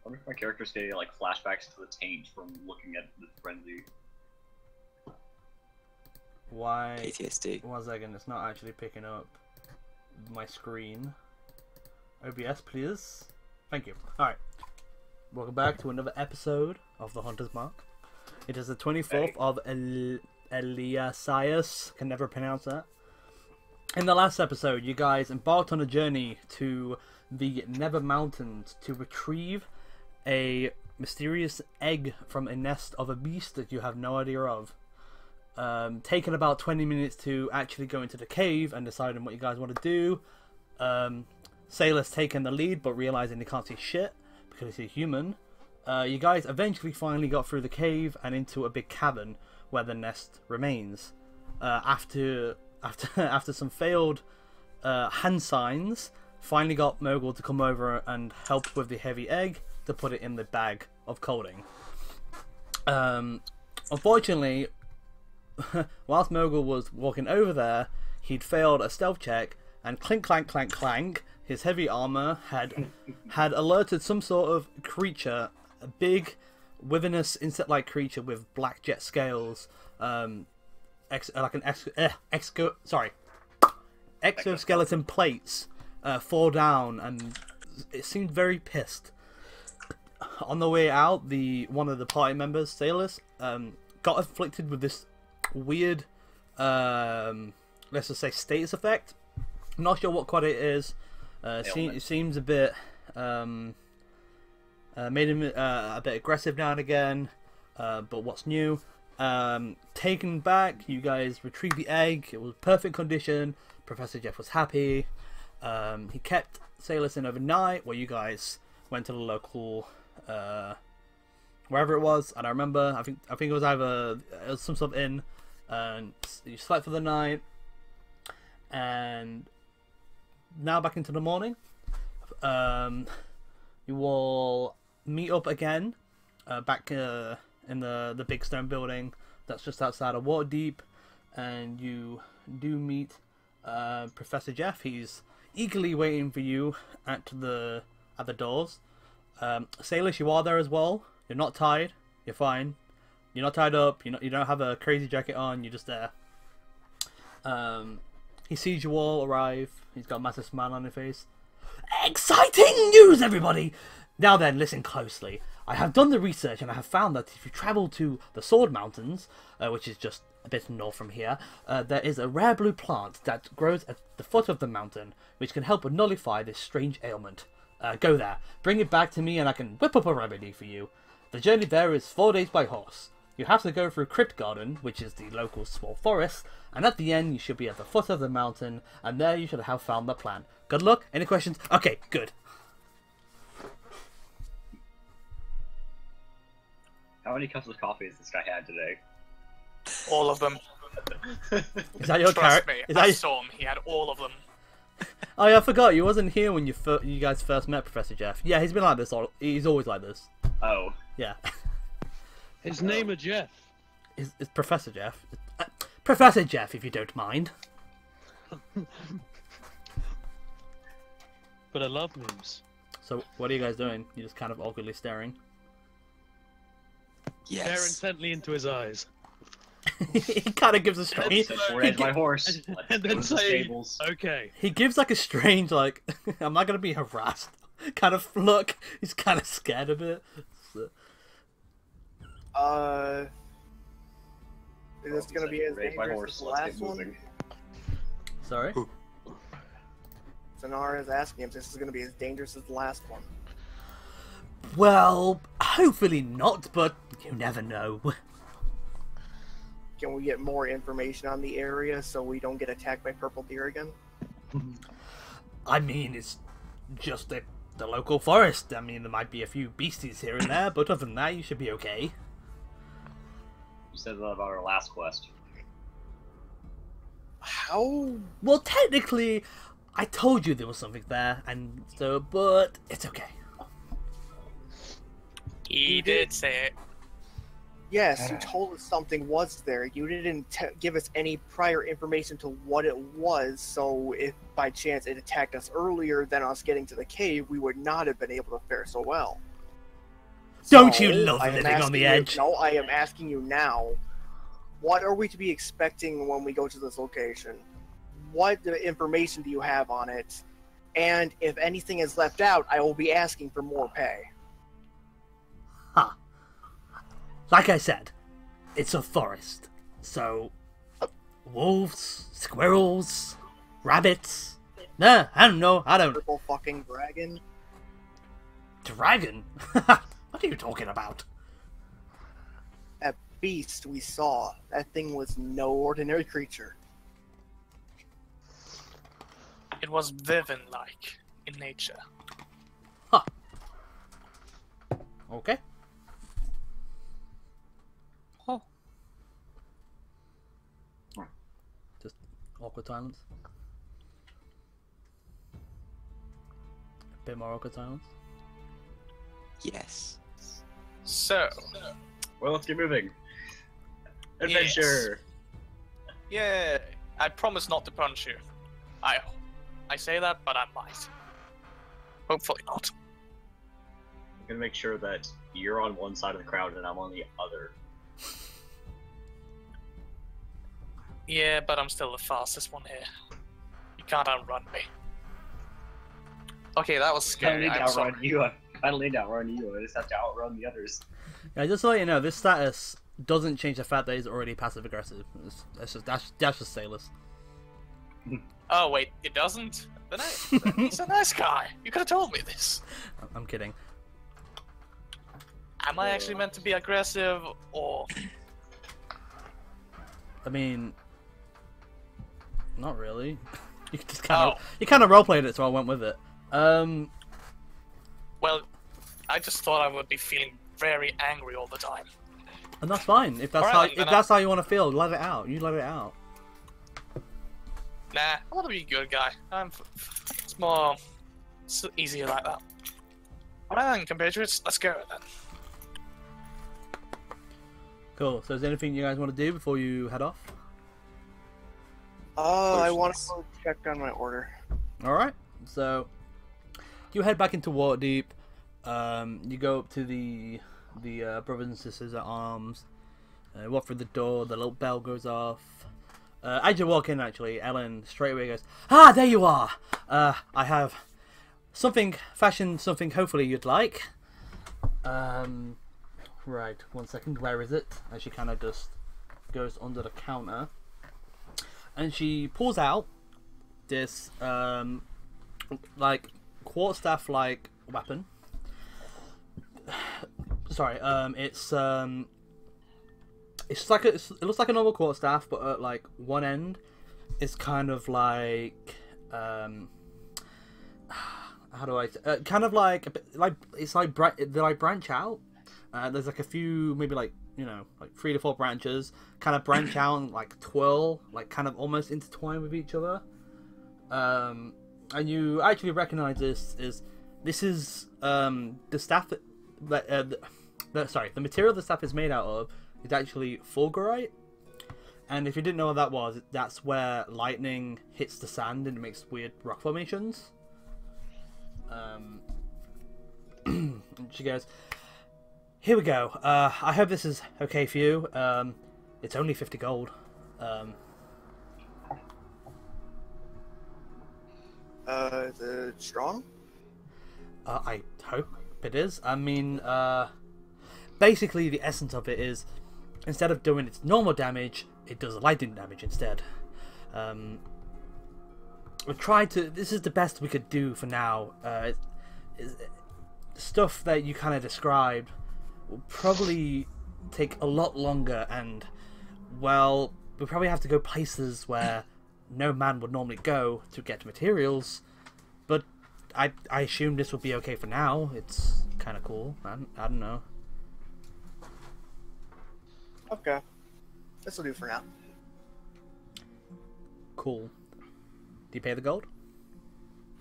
wonder if my character's getting like flashbacks to the taint from looking at the frenzy. Why? PTSD. 1 second, it's not actually picking up my screen. OBS, please. Thank you. Alright. Welcome back to another episode of The Hunter's Mark. It is the 24th of Eliasias. Can never pronounce that. In the last episode, you guys embarked on a journey to the Nether Mountains to retrieve a mysterious egg from a nest of a beast that you have no idea of. Taken about 20 minutes to actually go into the cave and deciding what you guys want to do. Sailor's taken the lead, but realizing he can't see shit because he's a human. You guys eventually finally got through the cave and into a big cavern where the nest remains. After some failed hand signs, finally got Mogul to come over and help with the heavy egg to put it in the bag of coaling. Unfortunately, whilst Mogul was walking over there, he'd failed a stealth check, and clink clank clank clank, his heavy armor had alerted some sort of creature, a big, withinous insect-like creature with black jet scales, exoskeleton plates, fall down, and it seemed very pissed. On the way out, one of the party members, Sailors, got afflicted with this weird, let's just say, status effect. I'm not sure what quite it is. It seems a bit, made him a bit aggressive now and again. But what's new? Taken back, you guys retrieved the egg. It was perfect condition. Professor Jeff was happy. He kept Sailors in overnight, where you guys went to the local, wherever it was. And I remember, I think it was some sort of inn. And you slept for the night. And now back into the morning. You all meet up again, back in the big stone building that's just outside of Waterdeep, and you do meet Professor Jeff. He's eagerly waiting for you at the doors. Sailors, you are there as well. You're not tied. You're fine. You're not tied up. You don't have a crazy jacket on. You're just there. He sees you all arrive. He's got a massive smile on his face. Exciting news, everybody! Now then, listen closely. I have done the research and I have found that if you travel to the Sword Mountains, which is just a bit north from here, there is a rare blue plant that grows at the foot of the mountain, which can help nullify this strange ailment. Go there, bring it back to me, and I can whip up a remedy for you. The journey there is 4 days by horse. You have to go through Crypt Garden, which is the local small forest, and at the end you should be at the foot of the mountain, and there you should have found the plan. Good luck. Any questions? Okay, good. How many cups of coffee has this guy had today? All of them. Is that your Trust character? me, I saw him. He had all of them. Oh yeah, I forgot. You wasn't here when you guys first met Professor Jeff. Yeah, he's been like this. He's always like this. Oh. Yeah. His name is Jeff. Is Professor Jeff? Professor Jeff, if you don't mind. But I love memes. So, what are you guys doing? You're just kind of awkwardly staring. Stare Yes. intently into his eyes. He kind of gives a strange. Where's my horse? And then Let's go to the say, stables. okay. He gives like a strange, like, I'm not gonna be harassed kind of look. He's kind of scared a bit. So, Is this gonna be as Raise my dangerous horse. as the Let's last get one? moving. sorry. Sonara is asking if this is gonna be as dangerous as the last one. Well, hopefully not, but you never know. Can we get more information on the area so we don't get attacked by purple deer again? I mean, it's just the local forest. I mean, there might be a few beasties here and there, but other than that, you should be okay. You said that about our last quest. How? Well, technically, I told you there was something there, and so, but it's okay. He did say it. Yes, you told us something was there. You didn't give us any prior information to what it was, so if by chance it attacked us earlier than us getting to the cave, we would not have been able to fare so well. Don't So, you love I am living on the asking you- edge? No, I am asking you now. What are we to be expecting when we go to this location? What information do you have on it? And if anything is left out, I will be asking for more pay. Huh. Like I said, it's a forest. So, wolves, squirrels, rabbits. Nah, I don't know. I don't. Purple fucking dragon. Dragon? What are you talking about? That beast we saw, that thing was no ordinary creature. It was Viven-like in nature. Okay. Oh. Just awkward silence. A bit more awkward silence. Yes. So, Well, let's get moving. Adventure. yeah, I promise not to punch you. I say that, but I might. Hopefully not. I'm gonna make sure that you're on one side of the crowd and I'm on the other. Yeah, but I'm still the fastest one here. You can't outrun me. Okay, that was I don't scary. need to I'm sorry. outrun you. I don't need to outrun you. I just have to outrun the others. Yeah, just to let you know, this status doesn't change the fact that he's already passive aggressive. That's just Sailors. Oh wait, it doesn't? Then he's a nice guy. You could have told me this. I'm kidding. Am I actually meant to be aggressive, or I mean, not really. You just kind of roleplayed it, so I went with it. well, I just thought I would be feeling very angry all the time. And that's fine. If that's Alright, how then if that's how you want to feel, let it out. You let it out. Nah, I want to be a good guy. It's more easier like that. Alright then, compatriots, let's go then. Cool. So, is there anything you guys want to do before you head off? I want to go check on my order. All right. So, you head back into Waterdeep. You go up to the brothers and sisters at arms. Walk through the door. The little bell goes off. As you walk in, actually, Ellen straight away goes, "Ah, there you are. I have something fashioned, something hopefully you'd like." Right. 1 second. Where is it? And she kind of just goes under the counter, and she pulls out this like quarterstaff like weapon. Sorry, it's like it looks like a normal quarterstaff, but at like one end, it's kind of like how do I kind of like a bit, like it's like they like branch out. There's like a few, maybe like, you know, like 3 to 4 branches, kind of branch out and like twirl, like kind of almost intertwine with each other. And you actually recognize this is the staff that the material the staff is made out of is actually fulgurite. And if you didn't know what that was, that's where lightning hits the sand and it makes weird rock formations. And she goes, "Here we go. I hope this is okay for you. It's only 50 gold. Is it strong? I hope it is. I mean, basically the essence of it is, instead of doing its normal damage, it does lightning damage instead. We tried to. This is the best we could do for now. Stuff that you kind of described will probably take a lot longer, and well, we probably have to go places where no man would normally go to get materials. But I assume this will be okay for now. It's kind of cool. I don't know. Okay. This will do for now. Cool. Do you pay the gold?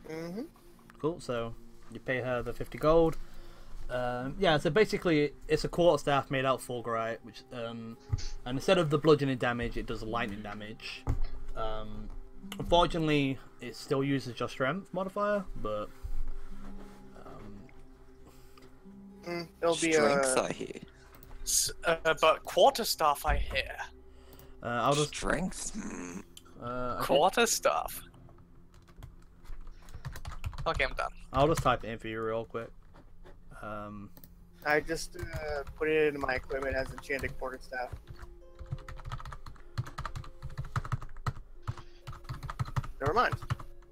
Mm-hmm. Cool. So you pay her the 50 gold. Yeah. So basically, it's a quarterstaff made out of fulgurite, which and instead of the bludgeoning damage, it does lightning damage. Unfortunately, it still uses your strength modifier, but It'll be Strength, I hear. But quarterstaff, I hear. I'll just Strength? okay. Quarterstaff. Okay, I'm done. I'll just type it in for you real quick. I just put it into my equipment as enchanted quarterstaff. Never mind.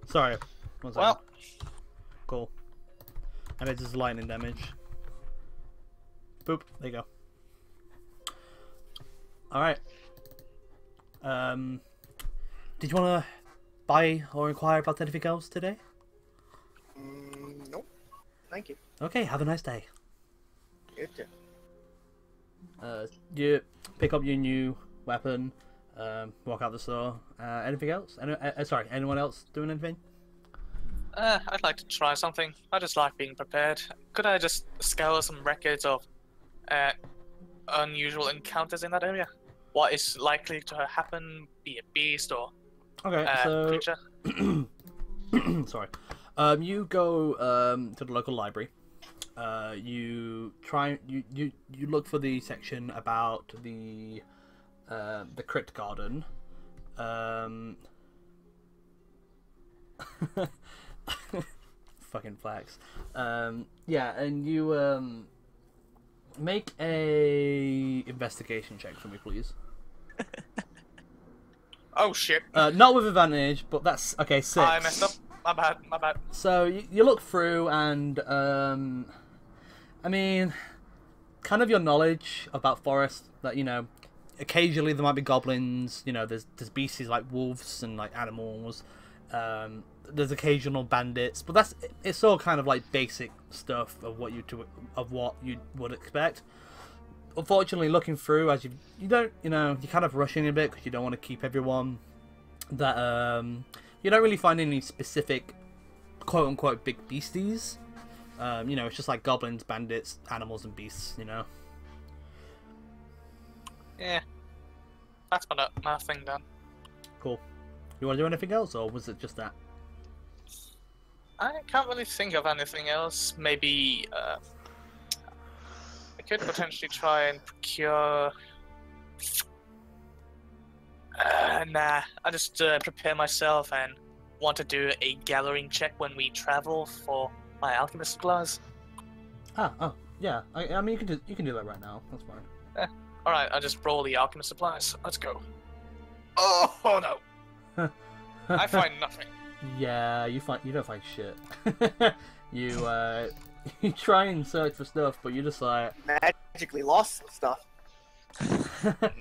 Sorry. One second. Well, Cool. And it's just lightning damage. Boop. There you go. Alright. Did you want to buy or inquire about anything else today? Nope. Thank you. Okay, have a nice day. You too. You pick up your new weapon, walk out the store. Anything else? Sorry, anyone else doing anything? I'd like to try something. I just like being prepared. Could I just scour some records of unusual encounters in that area? What is likely to happen, be it beast or Okay, so creature? sorry. You go to the local library. You try you look for the section about the crypt garden. Fucking flax. Yeah, and you make a investigation check for me, please. Oh shit! Not with advantage, but that's okay. 6. I messed up. My bad. My bad. So you look through, and I mean, kind of your knowledge about forest. That occasionally there might be goblins. There's beasts like wolves and like animals. There's occasional bandits, but it's all kind of like basic stuff of what you would expect. Unfortunately, looking through as you're kind of rushing a bit because you don't want to keep everyone. That you don't really find any specific quote unquote big beasties. It's just like goblins, bandits, animals, and beasts. Yeah, that's my thing done. Cool. You want to do anything else, or was it just that? I can't really think of anything else. Maybe I could potentially try and procure. Nah, I just prepare myself and want to do a gathering check when we travel for my alchemist supplies. Oh, yeah. I mean, you can do that right now. That's fine. All right, I'll just roll the alchemist supplies. Let's go. Oh no! I find nothing. Yeah, you don't find shit. you you try and search for stuff, but you're just like Magically lost some stuff.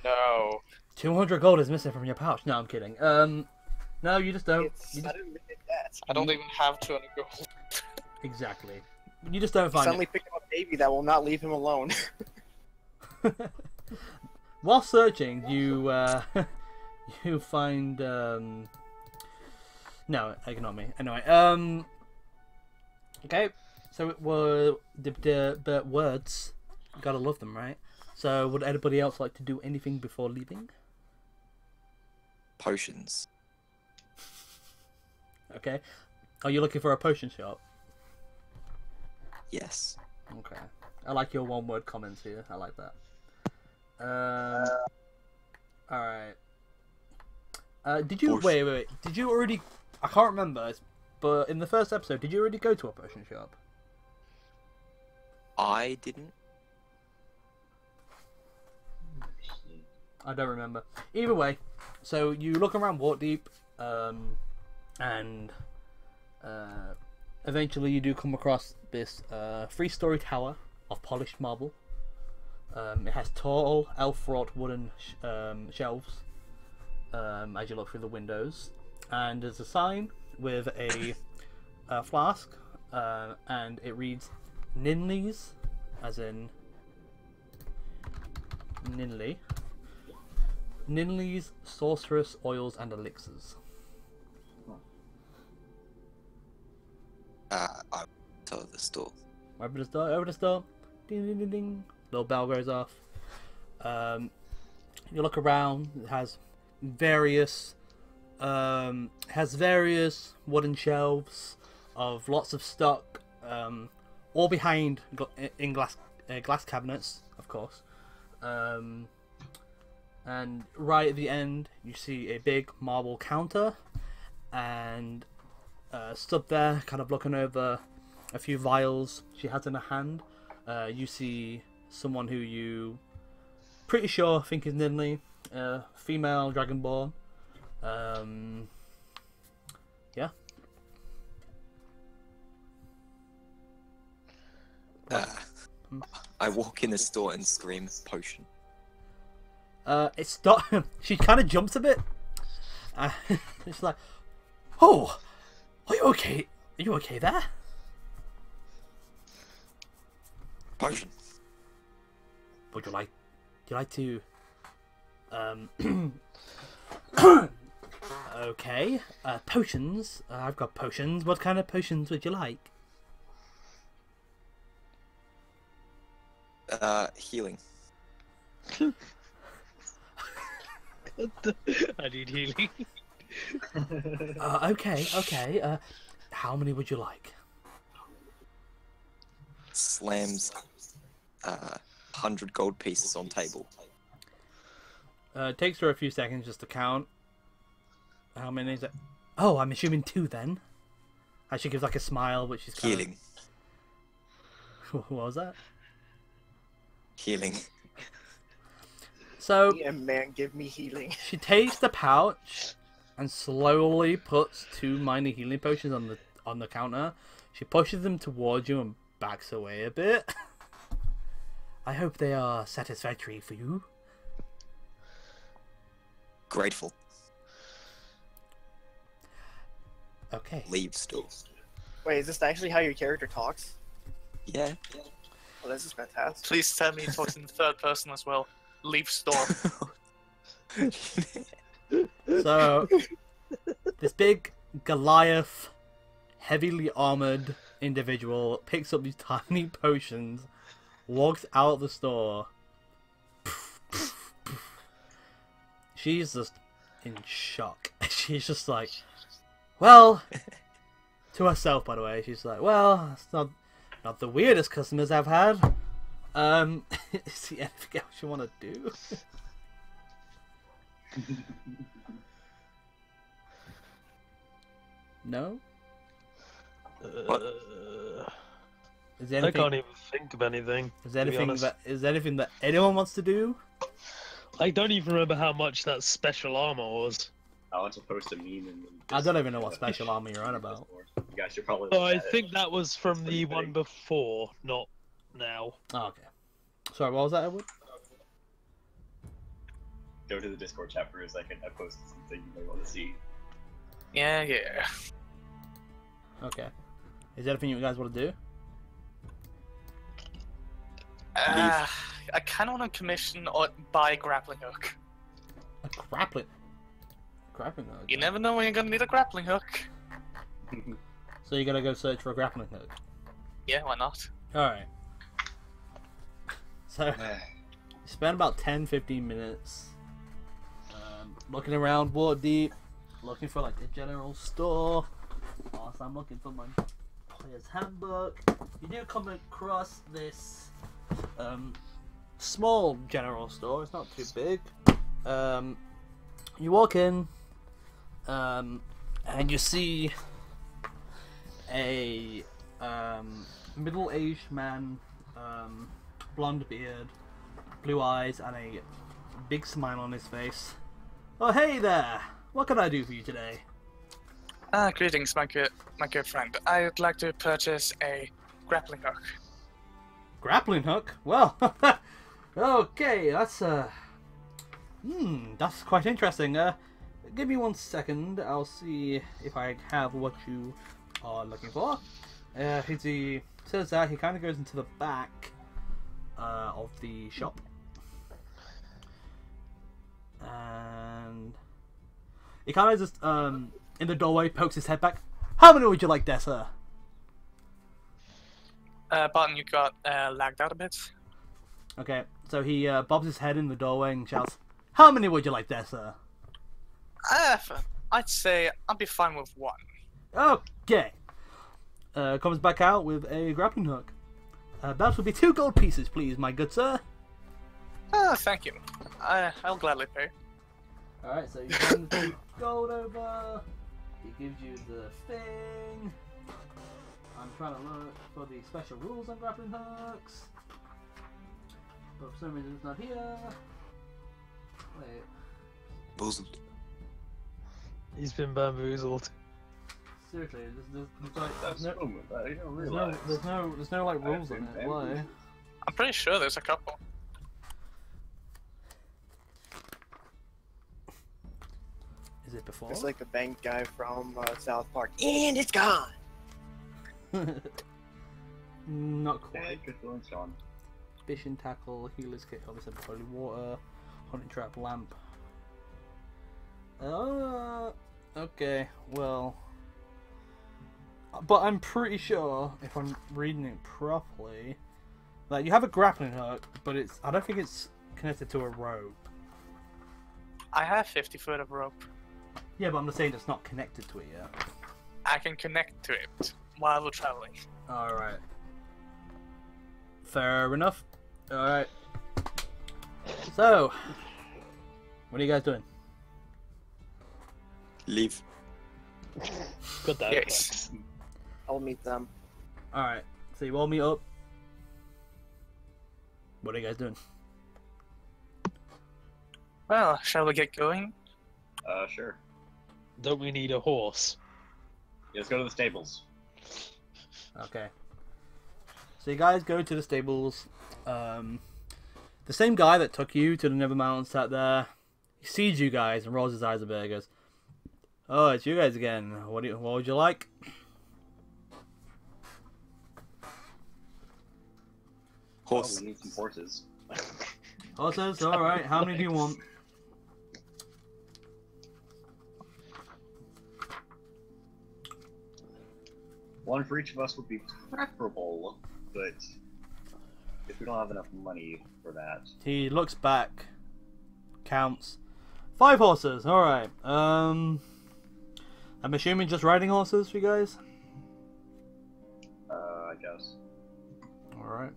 No. 200 gold is missing from your pouch. No, I'm kidding. No, you just don't. I didn't admit that. I don't even have 200 gold. Exactly. You just don't find Suddenly picked up a baby that will not leave him alone. it. While searching, you you find no, ignore me. Anyway, okay. So it were the words. You gotta love them, right? So would anybody else like to do anything before leaving? Potions. Okay. Are you looking for a potion shop? Yes. Okay. I like your one-word comments here. I like that. Alright. Did you... Wait. Did you already... I can't remember, but in the first episode, did you already go to a potion shop? I didn't. I don't remember. Either way, so you look around Waterdeep, and eventually you do come across this 3-story tower of polished marble. It has tall, elf-wrought wooden shelves as you look through the windows, and there's a sign with a flask, and it reads Ninley's, as in Ninley. Ninley's Sorceress Oils and Elixirs. I tell the store. Over the store. Ding ding ding ding. Little bell goes off. You look around. It has various wooden shelves of lots of stock. all behind in glass cabinets, of course. And right at the end, you see a big marble counter, and stood there, kind of looking over a few vials she has in her hand. You see someone who you pretty sure think is Ninley, female dragonborn. Yeah. I walk in the store and scream, potion. It's not. She kind of jumps a bit. It's like, oh, are you okay? Are you okay there? Potion. Would you like? Do you like to? Okay. Potions. I've got potions. What kind of potions would you like? Healing. I need healing. Okay. How many would you like? Slams 100 gold pieces on table. It takes her a few seconds just to count. How many is it? Oh, I'm assuming 2 then. And she gives like a smile, which is kind Healing. Of... What was that? Healing. So Yeah, man, give me healing. she takes the pouch and slowly puts 2 minor healing potions on the counter. She pushes them towards you and backs away a bit. I hope they are satisfactory for you. Grateful. Okay. Leave store. Wait, is this actually how your character talks? Yeah. Oh, this is fantastic. Please tell me he talks in third person as well. Leave store. So this big Goliath, heavily armored individual picks up these tiny potions, walks out the store. She's just in shock. She's just like, well, to herself, by the way. She's like, well, it's not the weirdest customers I've had. Is there anything else you want to do? No? What? Is there I anything, can't even think of anything. is there to be anything honest. that anyone wants to do? I don't even remember how much that special armor was. I want to post a meme in I don't even know what special armor you're on about. You guys should probably. Oh, look I at it. think that was from the Pretty one big. before, not now. Oh, okay. Sorry, what was that, Edward? Go to the Discord chat for a second. I posted something you may want to see. Yeah. Okay. Is there anything you guys want to do? I kind of want to commission or buy a grappling hook. A grappling hook. You never know when you're gonna need a grappling hook. So you're gonna go search for a grappling hook. Yeah, why not? Alright. So you spend about 10-15 minutes looking around Waterdeep, looking for like a general store. Whilst I'm looking for my player's handbook, you do come across this small general store. It's not too big. You walk in, and you see a middle-aged man, blonde beard, blue eyes, and a big smile on his face. Oh, hey there! What can I do for you today? Greetings, my good friend. I'd like to purchase a grappling hook. Grappling hook? Well, okay, that's quite interesting. Give me 1 second. I'll see if I have what you are looking for. He says that he kind of goes into the back of the shop, and he kind of just in the doorway pokes his head back. How many would you like there, sir? Barton, you got lagged out a bit. Okay, so he bobs his head in the doorway and shouts, "How many would you like there, sir?" I'd say I'd be fine with 1. Okay. Comes back out with a grappling hook. That would be 2 gold pieces, please, my good sir. Ah, thank you. I'll gladly pay. Alright, so you hand the 2 gold over. He gives you the thing. I'm trying to look for the special rules on grappling hooks. But for some reason it's not here. Wait. Boozled. He's been bamboozled. Seriously, there's like, That's there's no, moment that I didn't there's realize. no like rules on it. Why? I'm pretty sure there's a couple. Is it before? It's like the bank guy from South Park. And it's gone! Not Yeah, quite. good feeling, Sean. Fishing tackle, healer's kit, obviously holy water, hunting trap, lamp. Okay, well. But I'm pretty sure, if I'm reading it properly, that you have a grappling hook, but I don't think it's connected to a rope. I have 50 foot of rope. Yeah, but I'm just saying it's not connected to it yet. I can connect to it while we're traveling. Alright. Fair enough. Alright. So, what are you guys doing? Leave. Got that. Yes. I'll meet them. Alright, so you all meet up. What are you guys doing? Well, shall we get going? Sure. Don't we need a horse? Yeah, let's go to the stables. Okay. So you guys go to the stables. The same guy that took you to the Never Mountain sat there. He sees you guys and rolls his eyes a bit and goes, "Oh, it's you guys again. What would you like?" Horse. Oh, we need some horses. Horses, alright. How many do you want? One for each of us would be preferable, but if we don't have enough money for that. He looks back, counts. 5 horses, alright. I'm assuming just riding horses for you guys? I guess. Alright.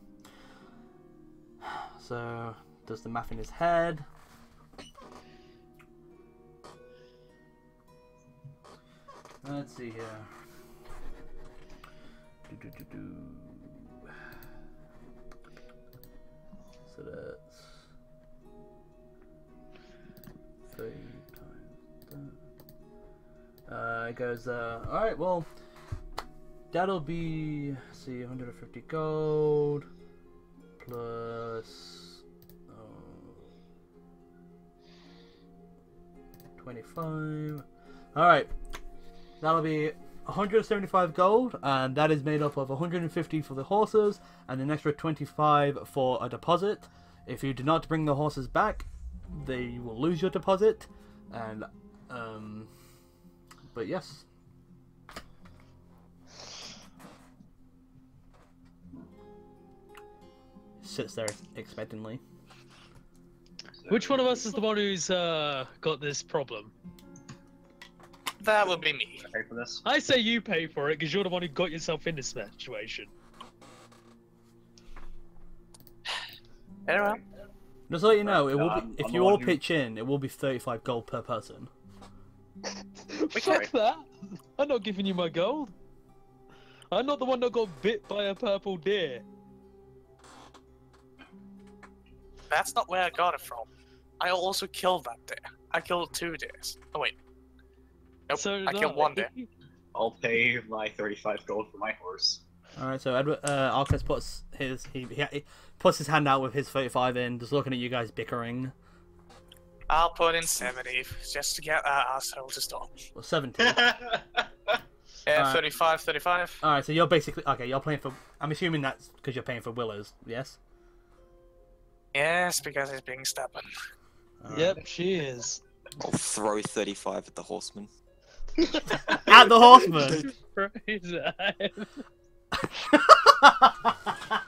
So, does the math in his head. Let's see here. So that's 3 times that. It goes, alright, well, that'll be, let's see, 150 gold plus 25. Alright, that'll be 175 gold, and that is made up of 150 for the horses and an extra 25 for a deposit. If you do not bring the horses back, they will lose your deposit. And but yes, sits there expectantly. Which one of us is the one who's got this problem? That would be me. Can I pay for this? I say you pay for it because you're the one who got yourself in this situation. Very well. Just to let you know, it will I'm be, if the you one all who- pitch in, it will be 35 gold per person. Fuck that! I'm not giving you my gold. I'm not the one that got bit by a purple deer. That's not where I got it from. I also killed that deer. I killed 2 deers. Oh wait. Nope, So I killed 1 deer. I'll pay my 35 gold for my horse. All right, so Edward, Arcus puts he puts his hand out with his 35 in, just looking at you guys bickering. I'll put in 70 just to get that asshole to stop. Well, 70. Yeah, Alright. 35, 35. All right, so you're basically okay. You're playing for. I'm assuming that's because you're paying for Willows. Yes. Yes, because he's being stubborn. Alright. Yep, she is. I'll throw 35 at the horseman. At the horseman.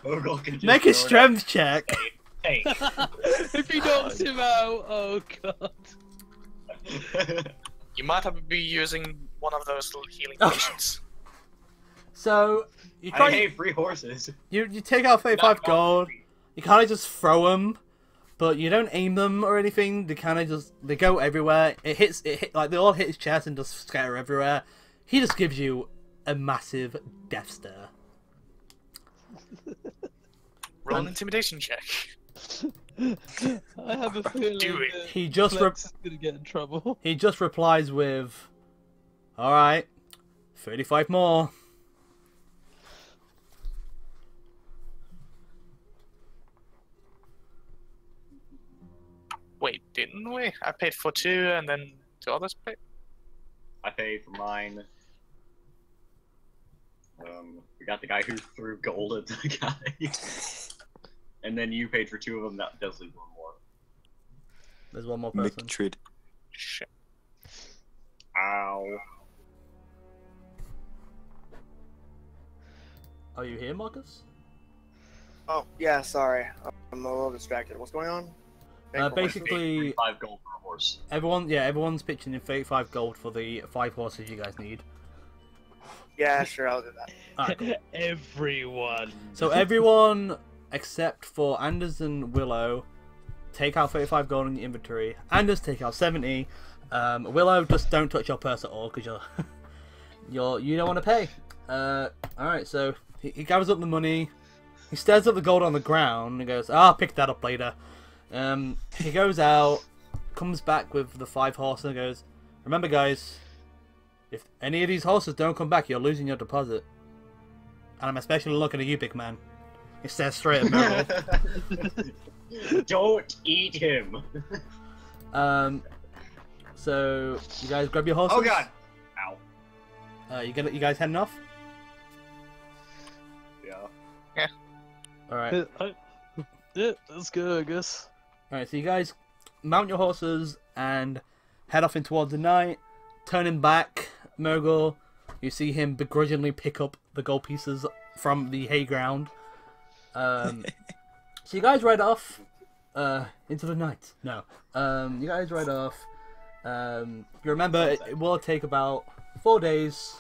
Ogul can just Make a throw it strength check. at- Hey. If he knocks him out, oh god. You might have to be using one of those little healing Okay. potions. So you I try. hate free horses. You take out 35 Not gold. free. You kind of just throw them, but you don't aim them or anything. They kind of just they go everywhere. Like they all hit his chest and just scatter everywhere. He just gives you a massive death stare. Roll an intimidation check. I have a feeling Do it. that He just Flex is gonna get in trouble. he just replies with, "All right, 35 more." Wait, didn't we? I paid for 2 and then 2 others paid? I paid for mine. We got the guy who threw gold at the guy. And then you paid for 2 of them, that does leave 1 more. There's one more person. Mictrid. Shit. Ow. Are you here, Marcus? Oh, yeah, sorry. I'm a little distracted. What's going on? Basically, 5 gold for a horse. everyone's pitching in 35 gold for the 5 horses you guys need. Yeah, sure, I'll do that. Alright, cool. Everyone. So everyone except for Anders and Willow take out 35 gold in your inventory. Anders take out 70. Willow, just don't touch your purse at all because you don't want to pay. Alright, so he gathers up the money. He stares at the gold on the ground and goes, "I'll pick that up later." He goes out, comes back with the 5 horses and goes, "Remember, guys, if any of these horses don't come back, you're losing your deposit. And I'm especially looking at you, big man." He stares straight at Meryl. Don't eat him. So you guys grab your horses. Oh god. Ow. You guys heading off? Yeah. All right. Yeah, let's go, I guess. All right. So you guys mount your horses and head off in towards the night. Turning back, Murgle, you see him begrudgingly pick up the gold pieces from the hay ground. So you guys ride off into the night. No. You guys ride off. You remember it will take about 4 days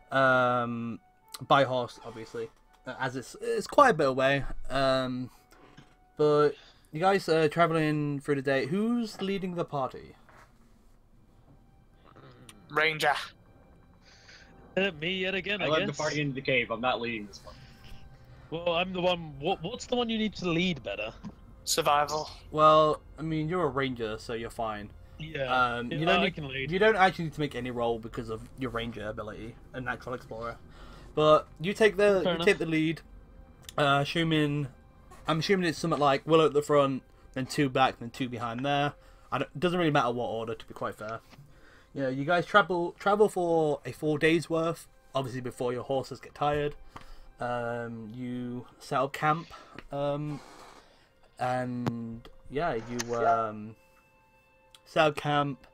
by horse, obviously, as it's quite a bit away. But you guys are traveling through the day. Who's leading the party? Ranger. Me yet again, I I led guess. the party into the cave. I'm not leading this one. Well, I'm the one. What's the one you need to lead better? Survival. Well, I mean, you're a ranger, so you're fine. Yeah. You I don't need, can lead. you don't actually need to make any roll because of your ranger ability and natural explorer. But you take Fair the enough. lead. I'm assuming it's something like Willow at the front, then 2 back, then 2 behind there. It doesn't really matter what order, to be quite fair. Yeah, you guys travel for a 4 days worth. Obviously, before your horses get tired. You set up camp, and yeah, you set up camp.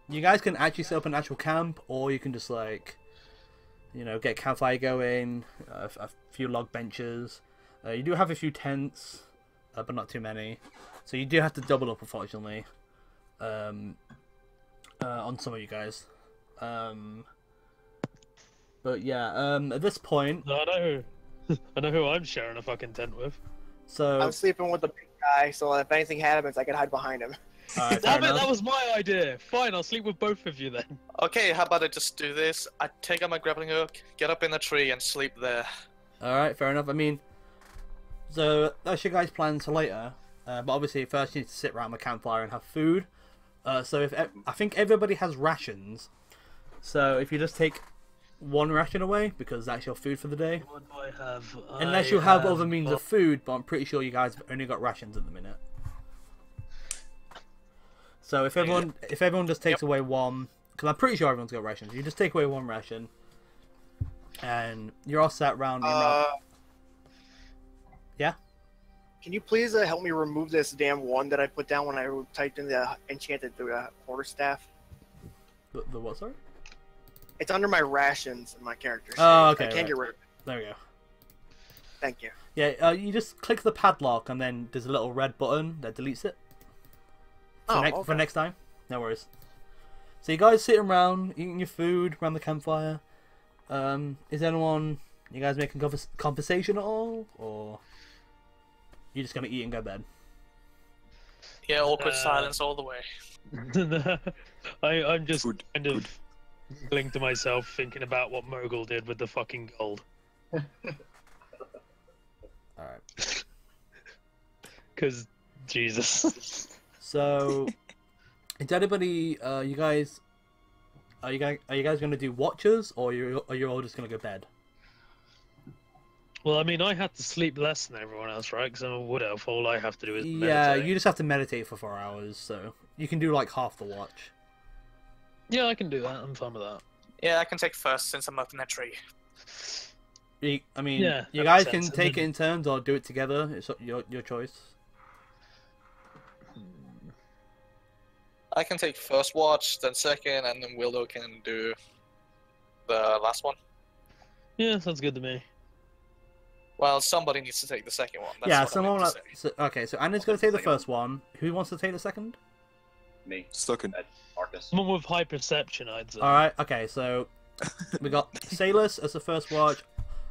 You guys can actually set up an actual camp, or you can just get a campfire going, a few log benches. You do have a few tents, but not too many. So you do have to double up, unfortunately, on some of you guys. But yeah, at this point, No, I know who I'm sharing a fucking tent with. so I'm sleeping with the big guy, so if anything happens, I can hide behind him. alright, fair Damn it, enough. that was my idea. Fine, I'll sleep with both of you then. Okay, how about I just do this? I take out my grappling hook, get up in the tree, and sleep there. Alright, fair enough. I mean, so that's your guys' plans for later. But obviously, first you need to sit around the campfire and have food. So I think everybody has rations. So if you just take 1 ration away, because that's your food for the day. What do I have? Unless you have other means of food, but I'm pretty sure you guys have only got rations at the minute. So if everyone just takes away 1, because I'm pretty sure everyone's got rations, you just take away 1 ration, and you're all sat round. Yeah. Can you please help me remove this damn 1 that I put down when I typed in the enchanted quarterstaff? The what? Sorry. It's under my rations in my character sheet. Oh, okay, I can't right. get rid of it. There we go. Thank you. Yeah, you just click the padlock, and then there's a little red button that deletes it. For next time. No worries. So you guys sitting around, eating your food around the campfire. Is anyone, you guys making conversation at all, or you just gonna eat and go to bed? Yeah, awkward silence all the way. I'm just Good, kind of giggling to myself, thinking about what Mogul did with the fucking gold. Alright. Because, Jesus. So, is anybody, you guys, are you guys gonna do watches, or are you all just gonna go to bed? Well, I mean, I had to sleep less than everyone else, right? Because I'm a wood elf. All I have to do is meditate. Yeah, you just have to meditate for 4 hours, so you can do like half the watch. Yeah, I can do that. I'm fine with that. Yeah, I can take first since I'm up in a tree. I mean, Yeah, you that guys makes can sense. take it in turns or do it together. It's your choice. I can take first watch, then second, and then Willow can do the last one. Yeah, sounds good to me. Well, somebody needs to take the second one. That's Yeah, what I meant someone. to say. So, okay, so Anna's gonna take the first one. Who wants to take the second? Me. Stucken. Marcus. Someone with high perception, I'd say. All right. Okay, so we got Salus as the first watch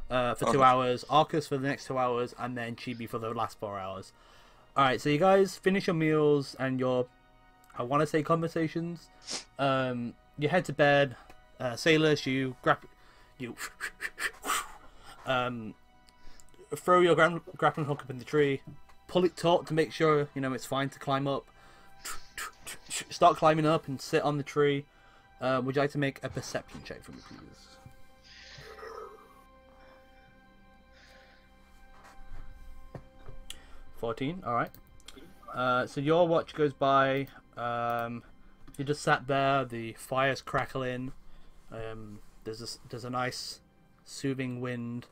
for 2 Okay. hours, Arcus for the next 2 hours, and then Chibi for the last 4 hours. All right, so you guys finish your meals and your, I want to say conversations. You head to bed. Salus, you throw your grappling hook up in the tree, pull it taut to make sure it's fine to climb up. Start climbing up and sit on the tree. Would you like to make a perception check for me, please? 14. All right. So your watch goes by. You just sat there. The fire's crackling. There's a nice soothing wind.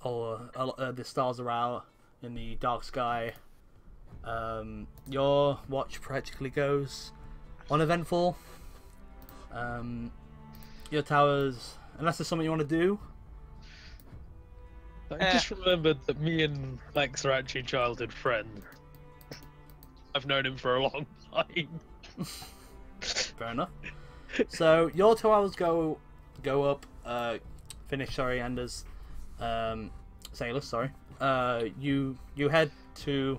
The stars are out in the dark sky. Your watch practically goes uneventful. Your towers, unless there's something you want to do. I just remembered that me and Lex are actually childhood friends. I've known him for a long time. Fair enough. So your 2 hours go up. Finish. Sorry, Anders. Salus. Sorry. You head to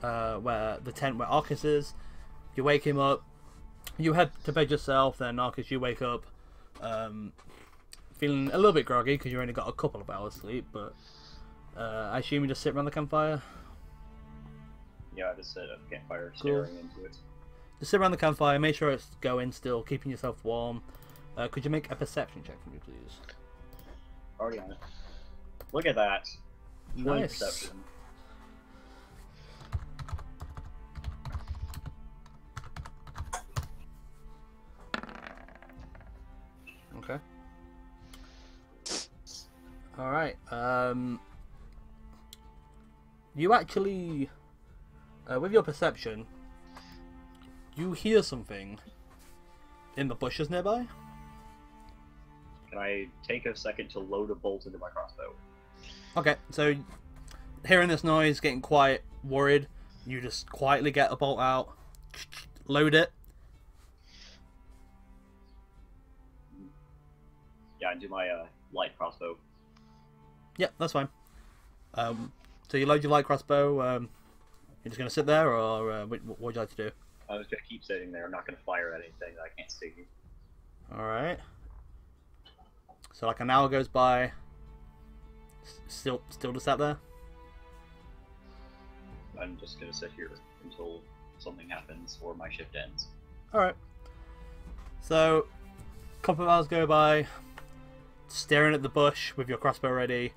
where the tent where Arcus is. You wake him up. You head to bed yourself. Then Arcus, you wake up, feeling a little bit groggy because you only got a couple of hours sleep. But I assume you just sit around the campfire. Yeah, I just sit at the campfire staring into it. Just sit around the campfire. Make sure it's going still, keeping yourself warm. Could you make a perception check for me, please? Already on it. Look at that. 20 Nice. perception. Okay. All right. You actually, with your perception, you hear something in the bushes nearby. Can I take a second to load a bolt into my crossbow? Okay, so hearing this noise, getting quiet, worried, you just quietly get a bolt out, load it. Yeah, and do my light crossbow. Yeah, that's fine. So you load your light crossbow. You're just gonna sit there, or what would you like to do? I'm just gonna keep sitting there. I'm not gonna fire at anything that I can't see. All right. So like an hour goes by. Still just sat there. I'm just gonna sit here until something happens or my shift ends. All right. So, a couple of hours go by, staring at the bush with your crossbow ready.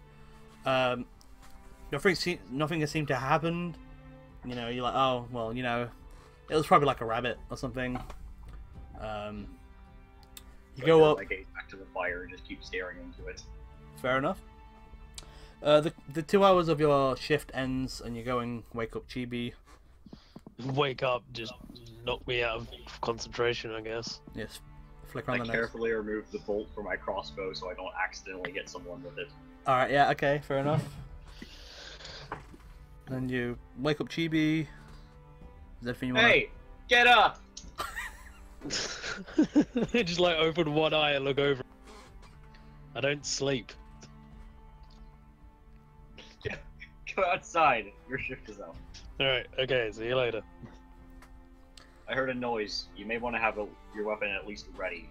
Nothing has seemed to happen. You're like, oh well, it was probably like a rabbit or something. You So go I up. turn my gaze back to the fire and just keep staring into it. Fair enough. The 2 hours of your shift ends, and you go and wake up Chibi. Wake up, just knock me out of concentration, I guess. Yes, flick I around the nose. carefully remove the bolt from my crossbow so I don't accidentally hit someone with it. All right, yeah, okay, fair enough. Then you wake up Chibi. Is there anything you want? Hey, get up! Just like open one eye and look over. I don't sleep. Go outside. Your shift is out. Alright, okay, see you later. I heard a noise. You may want to have your weapon at least ready.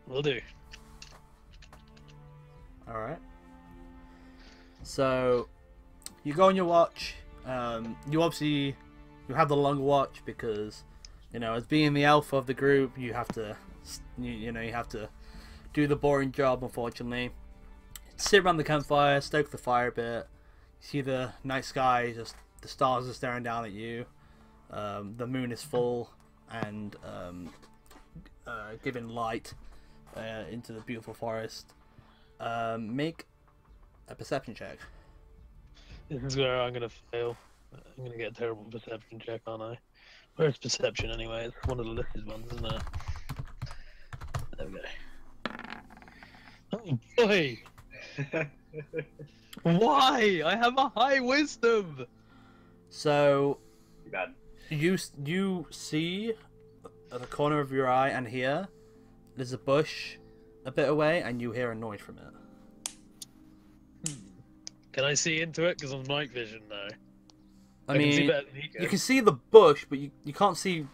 Will do. Alright. So, you go on your watch. You have the long watch because, as being the alpha of the group, you have to, you have to do the boring job, unfortunately. Sit around the campfire, stoke the fire a bit. You see the night sky, just the stars are staring down at you. The moon is full and giving light into the beautiful forest. Make a perception check. This is where I'm gonna fail. I'm gonna get a terrible perception check, aren't I? Where's perception anyway? It's one of the listed ones, isn't it? There we go. Oh boy! Why? I have a high wisdom! So, Too bad. you see at the corner of your eye and here, there's a bush a bit away, and you hear a noise from it. Can I see into it? Because I'm night vision now. I can see mean, better than he can. you can see the bush, but you can't see.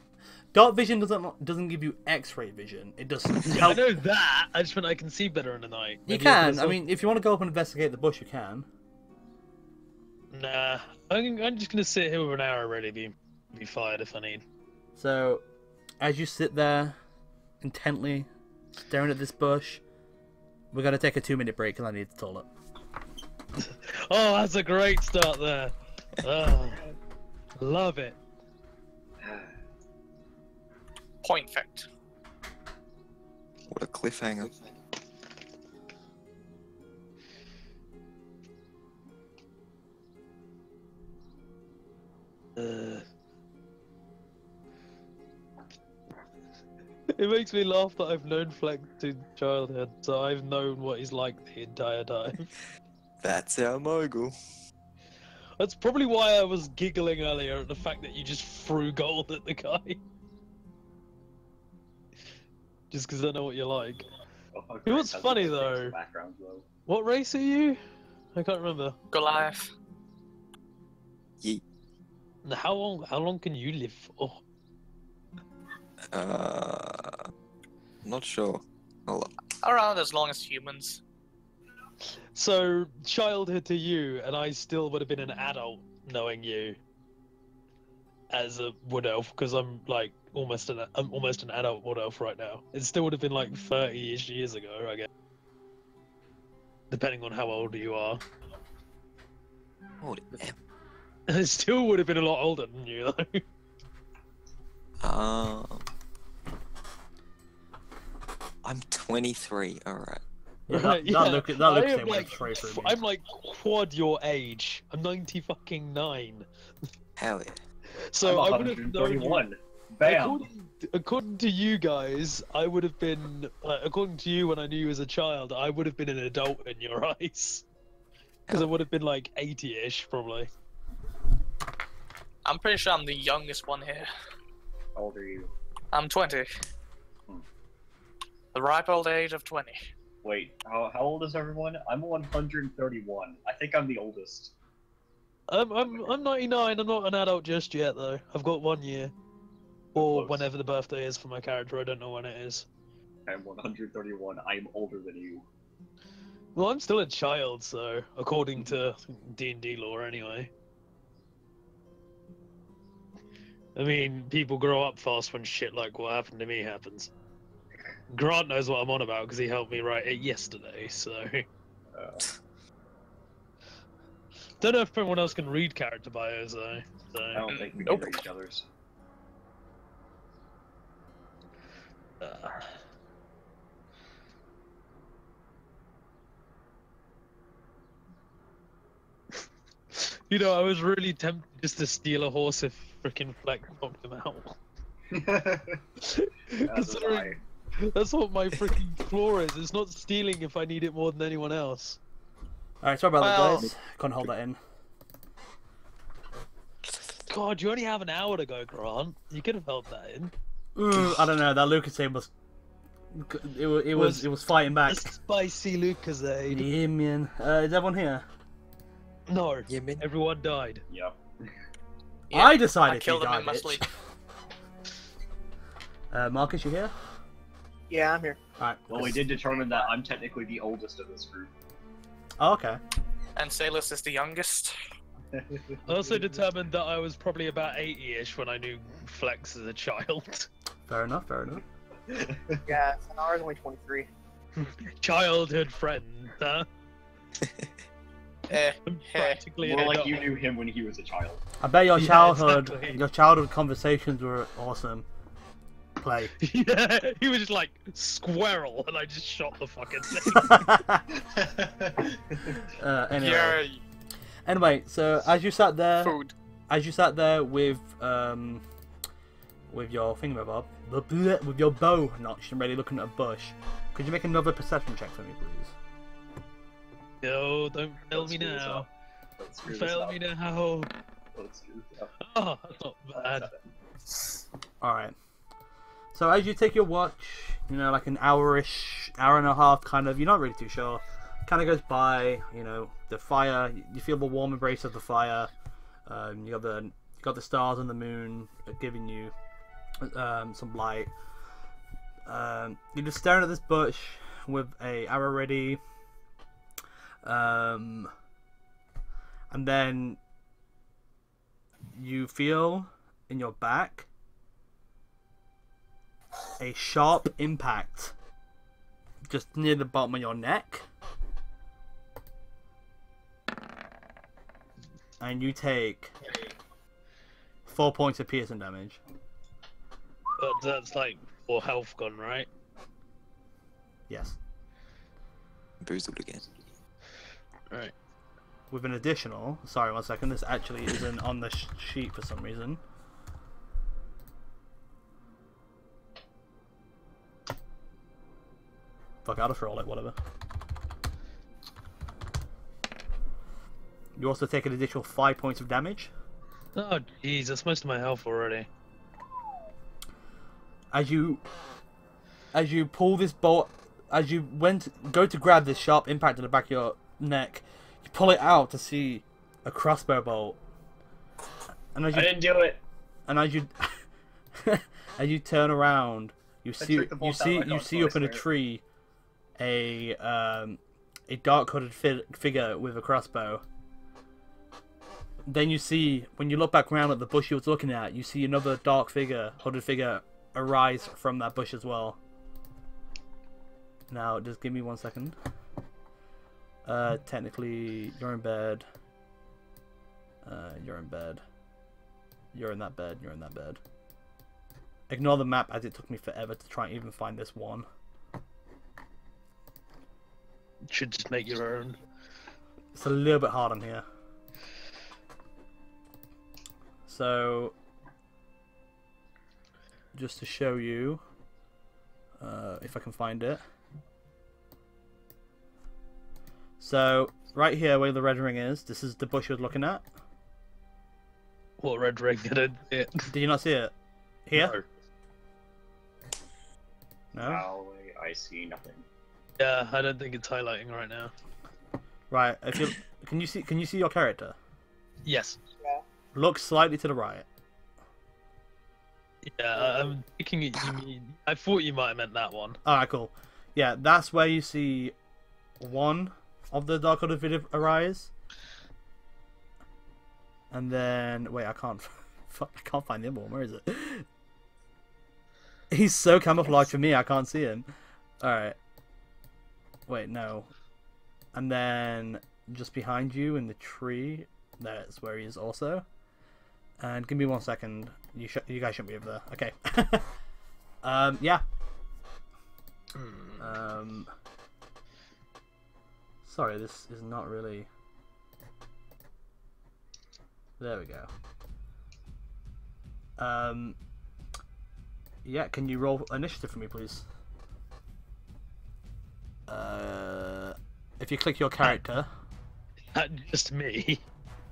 Dark vision doesn't give you X-ray vision. It does I help. know that. I just meant I can see better in the night. You Maybe I can. I mean, if you want to go up and investigate the bush, you can. Nah, I'm just gonna sit here with an arrow ready to be fired if I need. So, as you sit there, intently staring at this bush, we're gonna take a 2-minute break because I need the toilet. Oh, that's a great start there. Oh, love it. Point fact. What a cliffhanger. It makes me laugh that I've known Flex to childhood, so I've known what he's like the entire time. That's our mogul. That's probably why I was giggling earlier at the fact that you just threw gold at the guy. Just because I know what you're like. Oh, You know what's Chris has funny, the best though? background, though. What race are you? I can't remember. Goliath. Yeet. And how long can you live for? Not sure. Hold on. Around as long as humans. So, childhood to you, and I still would have been an adult knowing you as a wood elf, because I'm like almost an adult wood elf right now. It still would have been like 30-ish years ago, I guess, depending on how old you are. Hold it. It still would have been a lot older than you, though. I'm 23. All right. Yeah, Right, that looks I like am it like, went straight through me. I'm like quad your age. I'm 90-fucking-9. Hell yeah. So I'm I would have known you. 131. Bam. According to you guys, I would have been. According to you, when I knew you as a child, I would have been an adult in your eyes. Because I would have been like 80-ish, probably. I'm pretty sure I'm the youngest one here. How old are you? I'm 20. The ripe old age of 20. Wait, how old is everyone? I'm 131. I think I'm the oldest. I'm 99. I'm not an adult just yet, though. I've got 1 year, or Close. whenever the birthday is for my character. I don't know when it is. I'm 131. I am older than you. Well, I'm still a child, so according to D&D lore, anyway. I mean, people grow up fast when shit like what happened to me happens. Grant knows what I'm on about because he helped me write it yesterday, so... Don't know if anyone else can read character bios, though. So... I don't think we can Nope. read each other's. You know, I was really tempted just to steal a horse if frickin' Fleck knocked him out. Considering that's what my freaking flaw is. It's not stealing if I need it more than anyone else. Alright, sorry about Well- that, guys. Couldn't hold that in. God, you only have an hour to go, Grant. You could have held that in. I don't know, that Lucas thing was It was fighting back. A spicy Lucasade. Yeah, man. Is everyone here? No, Yeah, man. everyone died. Yep. Yeah, I decided I killed to him die, in my bitch. sleep. Marcus, you here? Yeah, I'm here. Alright. Well, we did determine that I'm technically the oldest of this group. Oh, okay. And Salus is the youngest. I also determined that I was probably about 80-ish when I knew Flex as a child. Fair enough, fair enough. Yeah, Sonara's only 23. Childhood friend, huh? Eh, I'm eh. practically an More like adult. you knew him when he was a child. I bet your Yeah, childhood exactly. your childhood conversations were awesome. Play. Yeah, he was just like squirrel, and I just shot the fucking thing. Anyway, so as you sat there, Food. with your thingamabob, with your bow notched and ready looking at a bush, could you make another perception check for me, please? Yo, don't fail Let's me screw this now. up. Let's screw this Fail up. me now. Let's screw this up. Oh, that's not bad. Alright. So as you take your watch, you know, like an hour-ish, hour and a half kind of, you're not really too sure, kind of goes by, you know, the fire, you feel the warm embrace of the fire, you got the stars and the moon giving you some light. You're just staring at this bush with a arrow ready, and then you feel in your back a sharp impact just near the bottom of your neck, and you take 4 points of piercing damage. But that's like 4 health gone, right? Yes, Boozled again. Right. with an additional, sorry, 1 second, this actually isn't on the sheet for some reason. Fuck, I'll just roll it, whatever. You also take an additional 5 points of damage. Oh, jeez, that's most of my health already. As you pull this bolt, as you go to grab this sharp impact in the back of your neck, you pull it out to see a crossbow bolt. And as I you, didn't do it. and as you as you turn around, you see took the bolt out like I was up in a scared. tree a dark-hooded figure with a crossbow. Then you see, when you look back around at the bush you was looking at, you see another dark figure, hooded figure, arise from that bush as well. Now, just give me 1 second. Technically, you're in bed. You're in bed. You're in that bed. You're in that bed. Ignore the map, as it took me forever to try and even find this one. Should just make your own. It's a little bit hard on here. So, just to show you, if I can find it. So, right here where the red ring is, this is the bush you're looking at. What red ring? I didn't see it. Did you not see it? Here? No? Now I see nothing. Yeah, I don't think it's highlighting right now. Right, if you can you see your character? Yes. Look slightly to the right. Yeah, I'm thinking you mean. I thought you might have meant that one. Alright, cool. Yeah, that's where you see one of the Dark Hooded video arise. And then wait, I can't find the other one. Where is it? He's so camouflaged for me, I can't see him. Alright. Wait, no. And then just behind you in the tree, that's where he is also. And give me 1 second. You guys shouldn't be over there. Okay. Yeah. Sorry, this is not really. There we go. Yeah, can you roll initiative for me, please? If you click your character, Just me.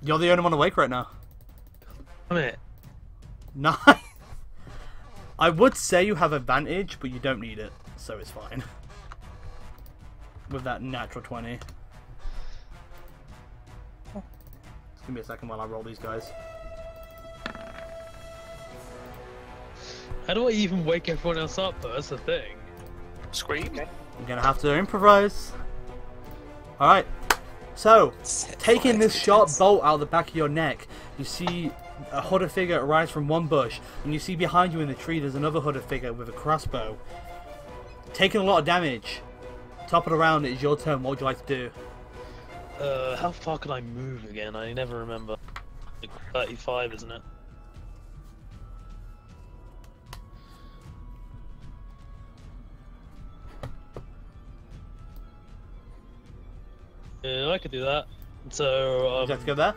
you're the only one awake right now. Come here. Nice. I would say you have advantage, but you don't need it. so it's fine. With that natural 20. Just give me a second while I roll these guys. How do I even wake everyone else up though? That's the thing. Scream. I'm gonna have to improvise. Alright, so, Set taking fire this to the sharp tents. bolt out of the back of your neck, you see a hooded figure rise from one bush, and you see behind you in the tree there's another hooded figure with a crossbow. Taking a lot of damage. Top of the round, it's your turn. What would you like to do? How far can I move again? I never remember. Like 35, isn't it? Yeah, I could do that. So, Would you like to go there?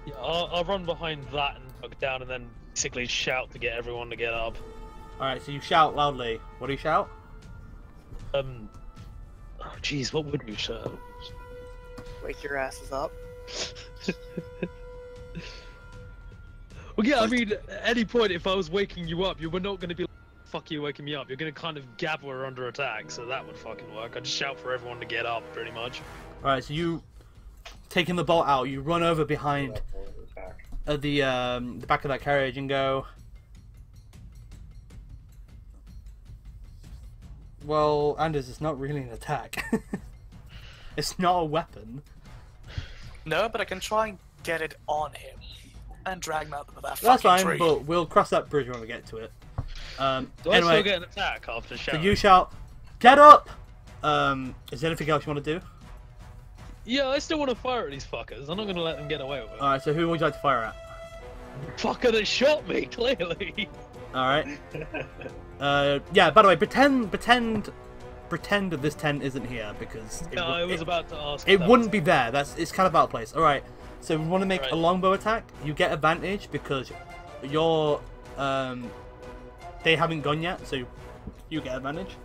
yeah, I'll run behind that and duck down and then basically shout to get everyone to get up. Alright, so you shout loudly. What do you shout? Oh jeez, what would we shout? Wake your asses up. Well, yeah, I mean, at any point, if I was waking you up, you were not going to be like, fuck you waking me up. You're going to kind of gab we're under attack, so that would fucking work. I'd just shout for everyone to get up, pretty much. Alright, so you, taking the bolt out, you run over behind the back of that carriage and go, well, Anders, it's not really an attack. It's not a weapon. No, but I can try and get it on him and drag him out of that That's fucking fine, tree. but we'll cross that bridge when we get to it. Do I still Anyway, get an attack after so shouting? you shout, get up! Is there anything else you want to do? Yeah, I still want to fire at these fuckers. I'm not going to let them get away with it. Alright, so who would you like to fire at? Fucker that shot me, clearly. Alright. Yeah, by the way, pretend that this tent isn't here, because No, I was about to ask. it if that wouldn't be there. It's kind of out of place. Alright, so if you want to make Right. a longbow attack, you get advantage because you're they haven't gone yet, so you get advantage.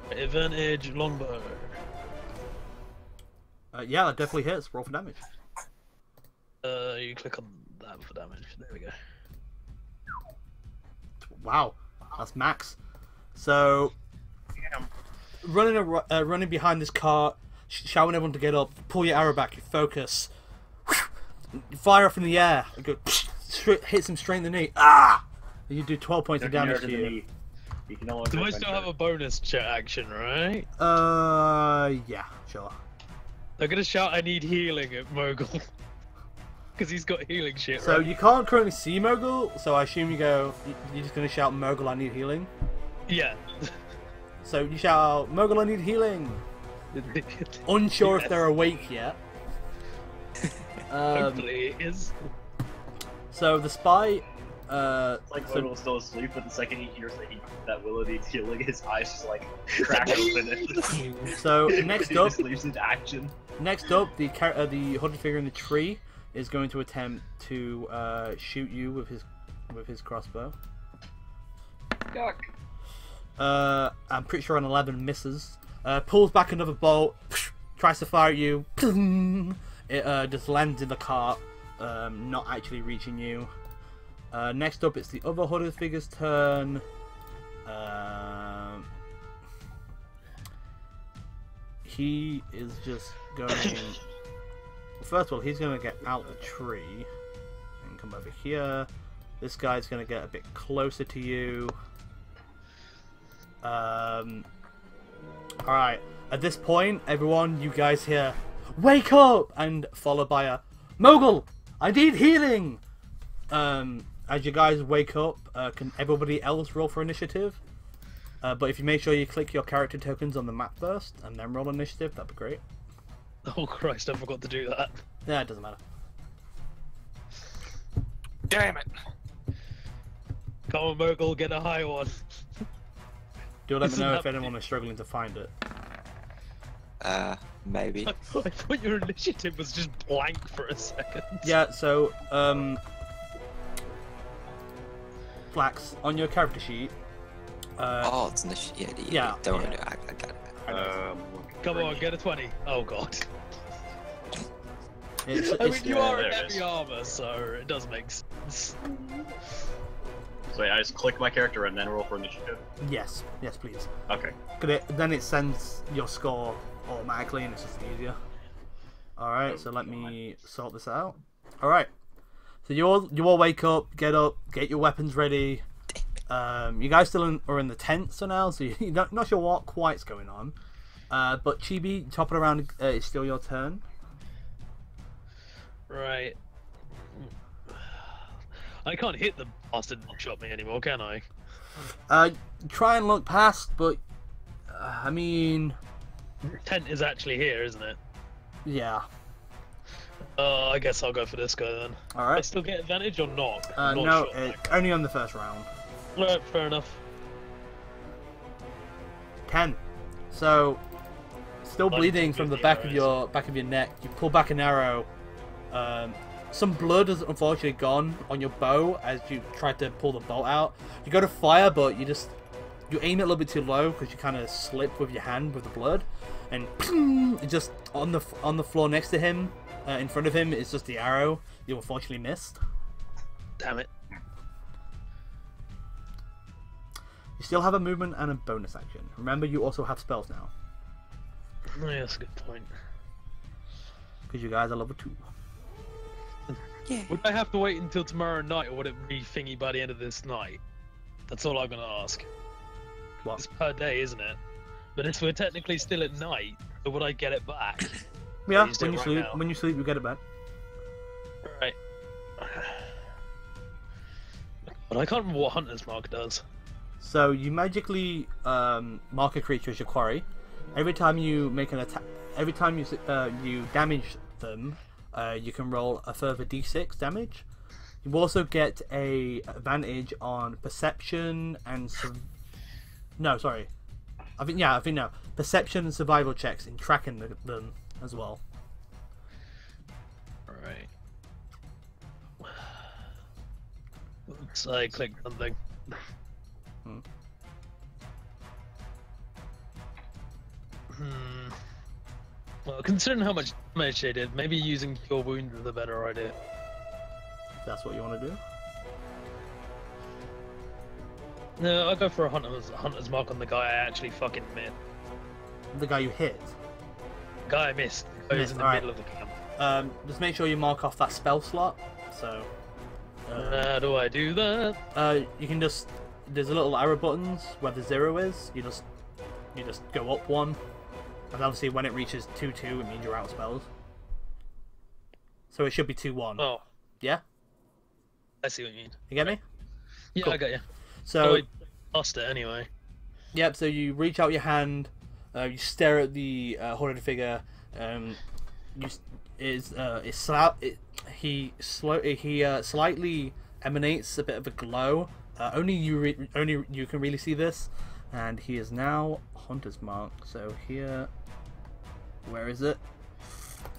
was advantage longbow. Yeah, that definitely hits. Roll for damage. You click on that for damage. There we go. Wow, that's max. So, running behind this cart, shouting everyone to get up, pull your arrow back, you focus, fire off in the air, and go, hits him straight in the knee. Ah! You do 12 points of damage to you. You can no longer Do I still have venture. a bonus action, right? Yeah, sure. I'm gonna shout I need healing at Mogul. Because he's got healing shit, So right? you can't currently see Mogul, so I assume you're just gonna shout, Mogul, I need healing. Yeah. So you shout out, Mogul, I need healing. Unsure if Yes. they're awake yet. Hopefully it is. So the spy, It's like so- Logan's still asleep, but the second he hears that Willow needs healing, his eyes just like crack open. so next he up, just leaves into action. the hooded figure in the tree is going to attempt to shoot you with his crossbow. Yuck. I'm pretty sure an 11 misses. Pulls back another bolt, tries to fire at you. It just lands in the cart, not actually reaching you. Next up, it's the other hooded figure's turn. He is just going. First of all, he's going to get out the tree and come over here. This guy's going to get a bit closer to you. Alright, at this point, everyone, you guys hear, wake up! And followed by a, Mogul! I need healing! As you guys wake up, can everybody else roll for initiative? But if you make sure you click your character tokens on the map first, and then roll initiative, that'd be great. Oh Christ, I forgot to do that. Yeah, it doesn't matter. Damn it. Come on, Mogul, get a high one. Do let me Isn't know that if anyone is struggling to find it. Maybe. I thought your initiative was just blank for a second. Yeah, so, Flax, on your character sheet, Oh, it's initiated. yeah, Don't yeah. worry, I got it. Come on, get a 20. Oh God. it's, I mean, you are there in it heavy is. armor, so it does make sense. So I just click my character and then roll for initiative. Yes, yes, please. Okay. Then it sends your score automatically, and it's just easier. All right, so let me sort this out. All right, so you all wake up, get your weapons ready. You guys still are in the tents for now, so you're not sure what quite's going on. But Chibi, topping around, it's still your turn. Right. I can't hit the bastard that shot me anymore, can I? Try and look past, but I mean, Tent is actually here, isn't it? yeah. I guess I'll go for this guy then. All I right. still get advantage or not? No, only on the first round. Right, fair enough. 10. So, still bleeding from the back of your neck. You pull back an arrow. Some blood has unfortunately gone on your bow as you tried to pull the bolt out. You go to fire, but you aim it a little bit too low because you kind of slip with your hand with the blood, and just on the floor next to him, in front of him, is just the arrow. You unfortunately missed. Damn it. You still have a movement and a bonus action. Remember, you also have spells now Oh, yeah, that's a good point. because you guys are level 2. Yeah. Would I have to wait until tomorrow night, or would it be thingy by the end of this night? That's all I'm gonna ask. What? It's per day, isn't it? But if we're technically still at night, so would I get it back? Yeah, Use it when you right sleep, now. when you sleep, you get it back. Right. But I can't remember what Hunter's Mark does. So you magically mark a creature as your quarry. Every time you make an attack, every time you damage them, you can roll a further d6 damage. You also get a advantage on perception and perception and survival checks in tracking them as well. Alright. Oops, I clicked something. Well, considering how much damage they did, maybe using Cure Wounds is a better idea. If that's what you want to do. No, I'll go for a Hunter's Mark on the guy I actually fucking missed. The guy you hit. The guy I missed. The guy who's in the Alright. middle of the camp. Just make sure you mark off that spell slot. So. How do I do that? You can just. There's a little arrow buttons where the 0 is. You just go up 1, and obviously when it reaches 2-2, it means you're out of spells. So it should be 2-1. Oh, Yeah, I see what you mean. you get me? Yeah, Cool. I got you. So I lost it anyway. yep. So you reach out your hand. You stare at the hooded figure. He slightly emanates a bit of a glow. Only you can really see this, and he is now Hunter's Mark. So here, where is it?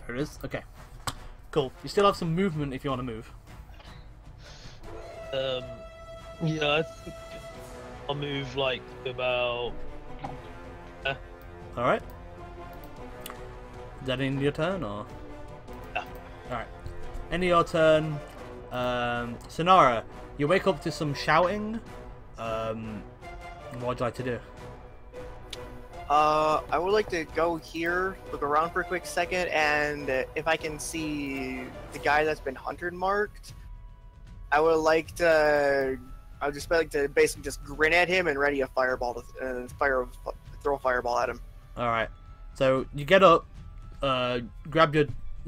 There it is. Okay, cool. You still have some movement if you want to move. Yeah, I think I'll move like about. All right. Is that in your turn or? Yeah. All right. End of your turn. Sonara, you wake up to some shouting. What would you like to do? I would like to go here, look around for a quick second, and if I can see the guy that's been hunter marked, I would like to. I would just like to basically just grin at him and ready a fireball to throw a fireball at him. All right. So you get up, grab your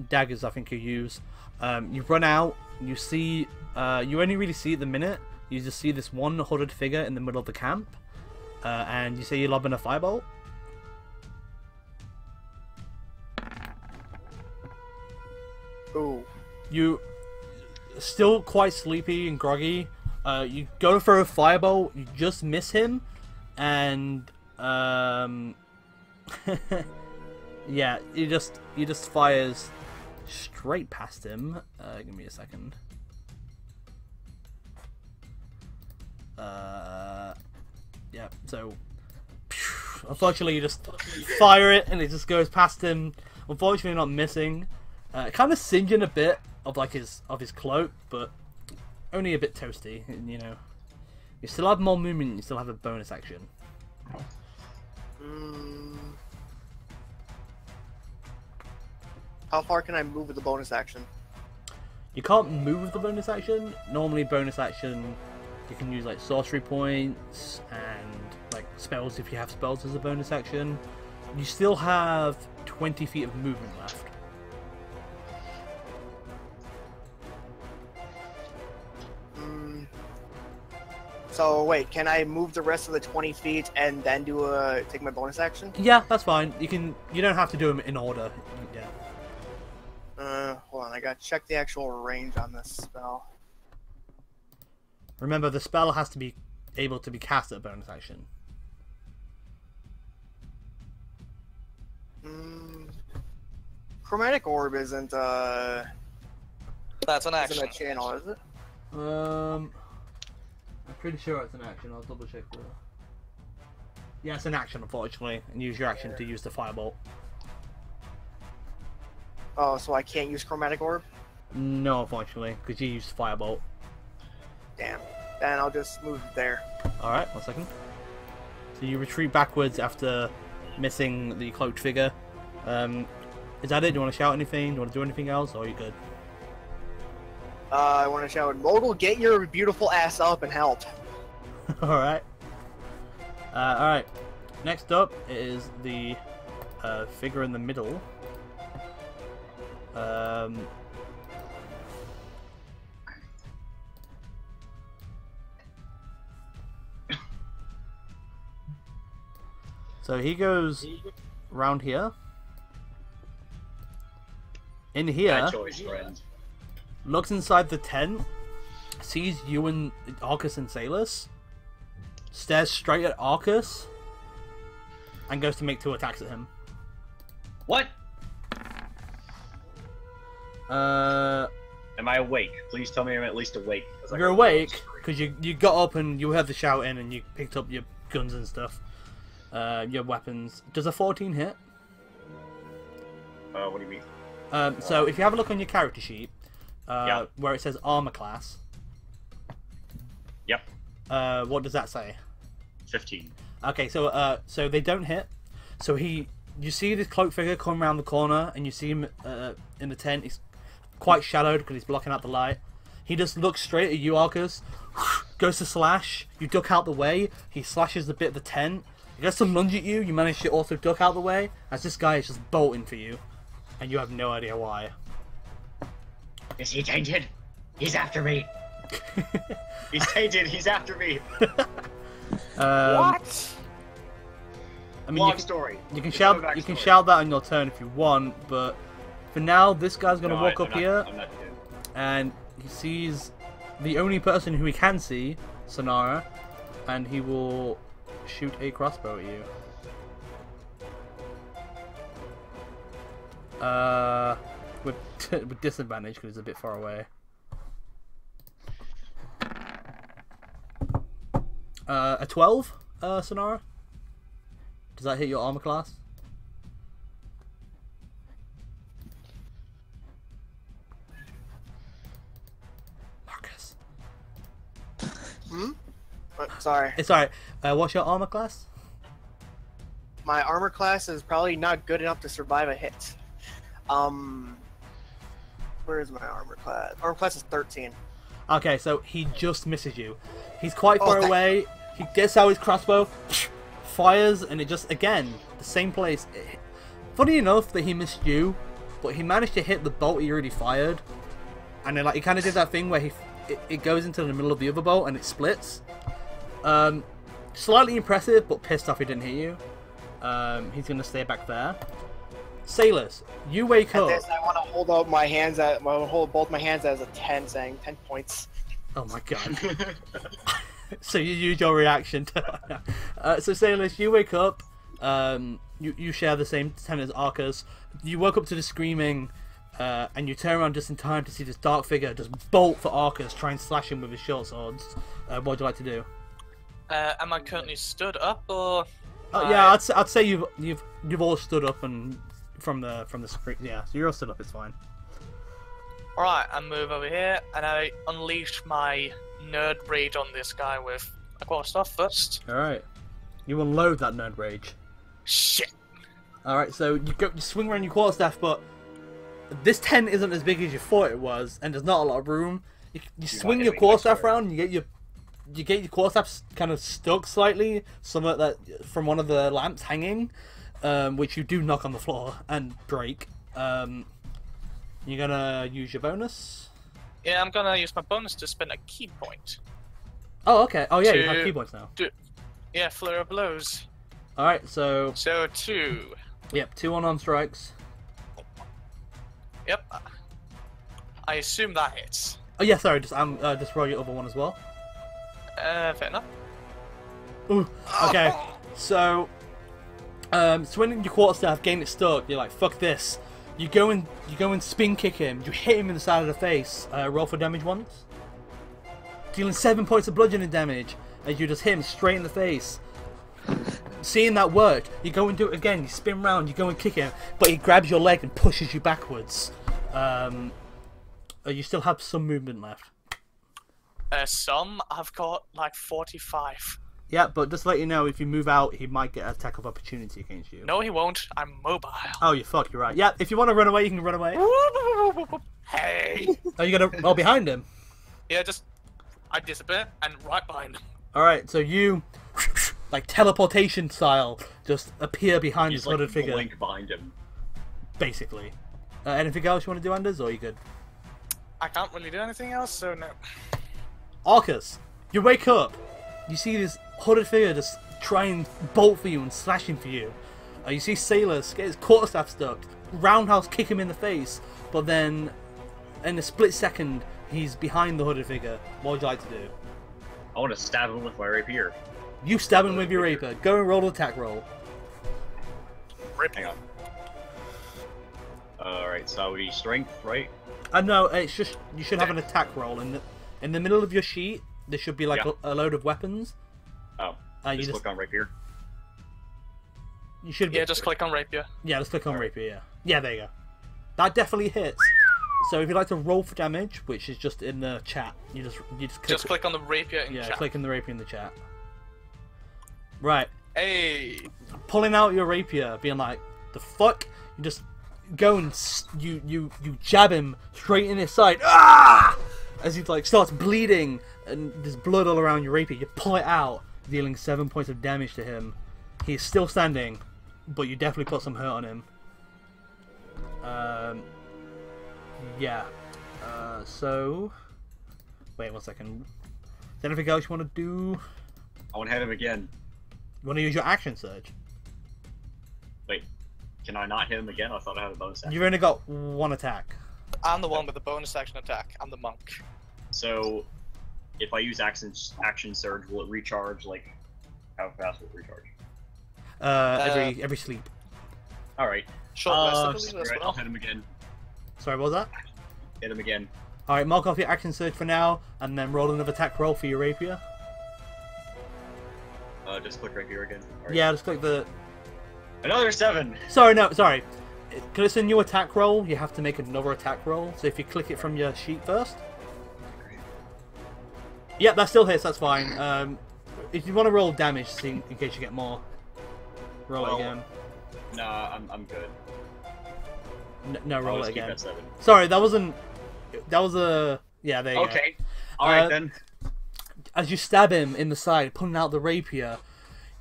daggers. I think you use. You run out. You see. You only really see at the minute. You just see this one hooded figure in the middle of the camp, and you say you're lobbing a firebolt. Ooh. You still quite sleepy and groggy. You go for a firebolt. You just miss him, and yeah, he just fires straight past him. Give me a second. Yeah, so unfortunately you just fire it and it just goes past him. Unfortunately not missing. Kind of singeing a bit of like his cloak, but only a bit toasty, you know. You still have more movement. You still have a bonus action. How far can I move with the bonus action? You can't move with the bonus action. Normally, bonus action, you can use like sorcery points and like spells if you have spells as a bonus action. You still have 20 feet of movement left. So wait, can I move the rest of the 20 feet and then take my bonus action? Yeah, that's fine. You can. You don't have to do them in order. Yeah. Hold on, I gotta check the actual range on this spell. Remember, the spell has to be able to be cast at a bonus action. Chromatic Orb isn't That's an action. isn't a channel, is it? I'm pretty sure it's an action. I'll double check the. Yeah, it's an action, unfortunately, and use your action to use the firebolt. Oh, so I can't use Chromatic Orb? No, unfortunately, because you used firebolt. Damn. Then I'll just move it there. Alright, 1 second. So you retreat backwards after missing the cloaked figure. Is that it? Do you want to shout anything? Do you want to do anything else, or are you good? I want to shout, Mogul, get your beautiful ass up and help. Alright. Alright. Next up is the figure in the middle. So he goes round here. In here, Bad choice, friend. looks inside the tent, sees you and Arcus and Salus, stares straight at Arcus, and goes to make 2 attacks at him. What? Uh, Am I awake? Please tell me I'm at least awake. 'cause I you're got awake because you got up and you heard the shouting and you picked up your guns and stuff, your weapons. Does a 14 hit? What do you mean? So if you have a look on your character sheet, Yeah. where it says armor class, Yep. what does that say? 15. Okay, so so they don't hit. So you see this cloak figure come around the corner, and you see him in the tent. He's quite shadowed because he's blocking out the light. He just looks straight at you, Arcus. Goes to slash. You duck out the way. He slashes the bit of the tent. He goes to lunge at you. You manage to also duck out the way, as this guy is just bolting for you, and you have no idea why. Is he tainted? He's after me. He's tainted. He's after me. What? I mean, Long story. You can There's shout. no You can backstory. shout that on your turn if you want, but for now, this guy's gonna No, walk I'm up not- here, I'm not good. and he sees the only person who he can see, Sonara, and he will shoot a crossbow at you. With disadvantage because he's a bit far away. A 12, Sonara. Does that hit your armor class? Marcus. Sorry. It's alright. What's your armor class? My armor class is probably not good enough to survive a hit. Where is my armor class? Armor class is 13. Okay, so he just misses you. He's quite far thank- away. He gets out his crossbow, fires, and it just, again, the same place. Funny enough that he missed you, but he managed to hit the bolt he already fired. And then, like, he kind of did that thing where it goes into the middle of the other bolt and it splits. Slightly impressive, but pissed off he didn't hit you. He's going to stay back there. Salus, you wake At up. this, I want to hold out my hands I want to hold both my hands as a 10, saying 10 points. Oh my god. So you use your reaction to... so Salus, you wake up, you share the same tent as Arcus. You woke up to the screaming, and you turn around just in time to see this dark figure just bolt for Arcus, try and slash him with his short swords. What would you like to do? Am I currently stood up or? Oh yeah, I'd say you've all stood up and from the screen. Yeah, so you're all stood up. It's fine. Alright, I move over here and I unleash my nerd rage on this guy with my quarterstaff first. Alright. You unload that nerd rage. Shit. Alright, so you swing around your quarterstaff, but this tent isn't as big as you thought it was, and there's not a lot of room. You swing your quarterstaff around, and you get your quarterstaff kind of stuck slightly, somewhat that from one of the lamps hanging, which you do knock on the floor and break. You're gonna use your bonus. Yeah, I'm gonna use my bonus to spend a key point. Oh, okay. Oh yeah, you have key points now. Yeah, flare of blows. All right, so 2. Yep, 2 unarmed strikes. Yep. I assume that hits. Oh yeah, sorry. Just roll your other one as well. Fair enough. Ooh, okay. So, swinging your quarterstaff, getting it stuck. You're like, fuck this. You go and spin kick him. You hit him in the side of the face. Roll for damage once. Dealing 7 points of bludgeoning damage as you just hit him straight in the face. Seeing that worked, you go and do it again. You spin round, you go and kick him, but he grabs your leg and pushes you backwards. You still have some movement left. Some. I've got like 45. Yeah, but just to let you know, if you move out, he might get an attack of opportunity against you. No, he won't. I'm mobile. Oh, you fuck, you're right. Yeah, if you want to run away, you can run away. Hey. Are you gonna roll behind him? Yeah, I disappear and right behind him. Alright, so you, like teleportation style, just appear behind He's this hooded like figure. blink behind him. Basically. Anything else you want to do, Anders, or are you good? I can't really do anything else, so no. Arcus, you wake up. You see this hooded figure just try and bolt for you and slashing for you. You see Sailors get his quarterstaff stuck, roundhouse kick him in the face, but then in a split second he's behind the hooded figure. What would you like to do? I want to stab him with my rapier. You stab him with your rapier. Go and roll an attack roll. Hang on. Alright, so that would be strength, right? No, it's just you should have an attack roll in the middle of your sheet. There should be like a load of weapons. Oh, you just click on rapier. You should. Yeah, just click on rapier. Yeah, let's click on rapier. Yeah, yeah, there you go. That definitely hits. So if you'd like to roll for damage, which is just in the chat, you just click on the rapier in yeah, chat. click in the rapier in the chat. Right. Hey. Pulling out your rapier, being like, the fuck? You just go and you jab him straight in his side. Ah! As he like starts bleeding and there's blood all around your rapier. You pull it out, dealing 7 points of damage to him. He's still standing, but you definitely put some hurt on him. Yeah. So wait 1 second. Is there anything else you want to do? I want to hit him again. You want to use your action surge? Wait, can I not hit him again? I thought I had a bonus action. You've only got one attack. I'm the one with the bonus action attack. I'm the monk. So, if I use action surge, will it recharge? Like, how fast will it recharge? Every sleep. All right. Short rest, I believe, as I'll well. hit him again. Sorry, what was that? Hit him again. All right, mark off your action surge for now, and then roll another attack roll for your rapier. Just click rapier again. All right. Yeah, just click the. Another 7. Sorry, no, sorry. Because it's a new attack roll, you have to make another attack roll. So if you click it from your sheet first. Yeah, that still hits. That's fine. If you want to roll damage, in case you get more, roll it again. Nah, I'm good. No, roll it Keep again. at 7. Sorry, that wasn't. That was a. Yeah, there you go. Okay. All right then. As you stab him in the side, pulling out the rapier,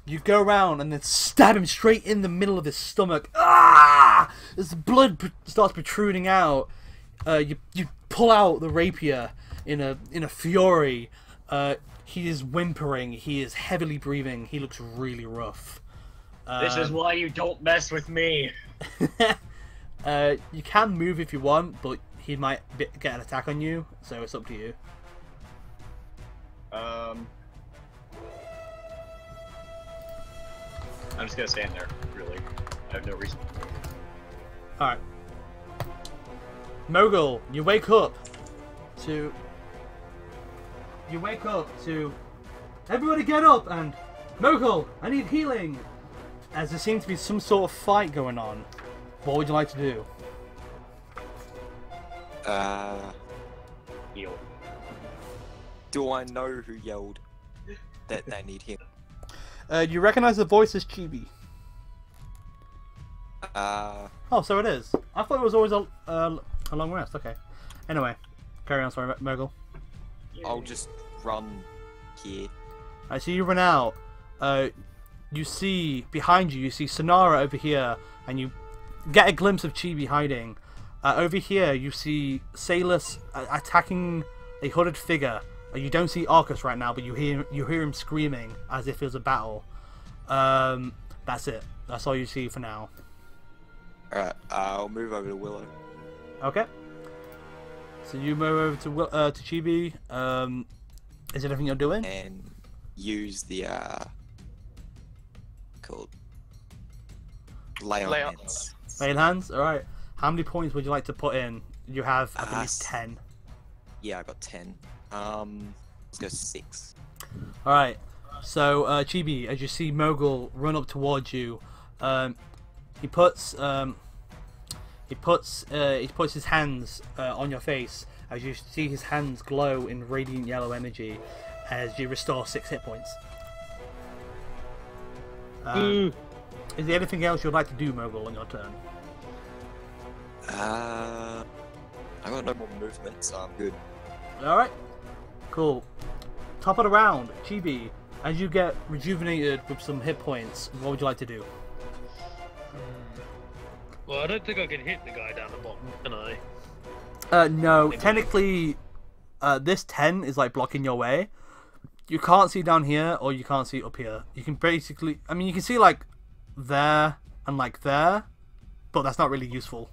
you go around and then stab him straight in the middle of his stomach. Ah! As the blood starts protruding out, you pull out the rapier in a fury. He is whimpering. He is heavily breathing. He looks really rough. This is why you don't mess with me. You can move if you want, but he might get an attack on you, so it's up to you. I'm just gonna stand there, really. I have no reason. Alright. Mogul, you wake up to... Everybody get up and... Mogul, I need healing! As there seems to be some sort of fight going on. What would you like to do? Heal. Do I know who yelled? that they need him. You recognize the voice as Chibi. Oh, so it is. I thought it was always a long rest. Okay. Anyway, carry on. Sorry, Mogul. I'll just run here. I see you run out. You see behind you. You see Sonara over here, and you get a glimpse of Chibi hiding. Over here, you see Salus attacking a hooded figure. You don't see Arcus right now, but you hear him screaming as if it was a battle. That's it. That's all you see for now. Alright, I'll move over to Willow. Okay. So you move over to Chibi. Is there anything you're doing? And use the called lay on hands. Lay in hands. All right. How many points would you like to put in? You have, I believe, 10. Yeah, I got 10. Let's go 6. All right. So Chibi, as you see Mogul run up towards you, he puts his hands on your face. As you see his hands glow in radiant yellow energy, as you restore 6 hit points. Is there anything else you'd like to do, Mogul, on your turn? I got no more movement, so I'm good. Alright. Cool. Top of the round, Chibi, as you get rejuvenated with some hit points, what would you like to do? Well, I don't think I can hit the guy down the bottom, can I? No. Technically, this 10 is like blocking your way. You can't see down here, or you can't see up here. You can basically... I mean, you can see like there and like there, but that's not really useful.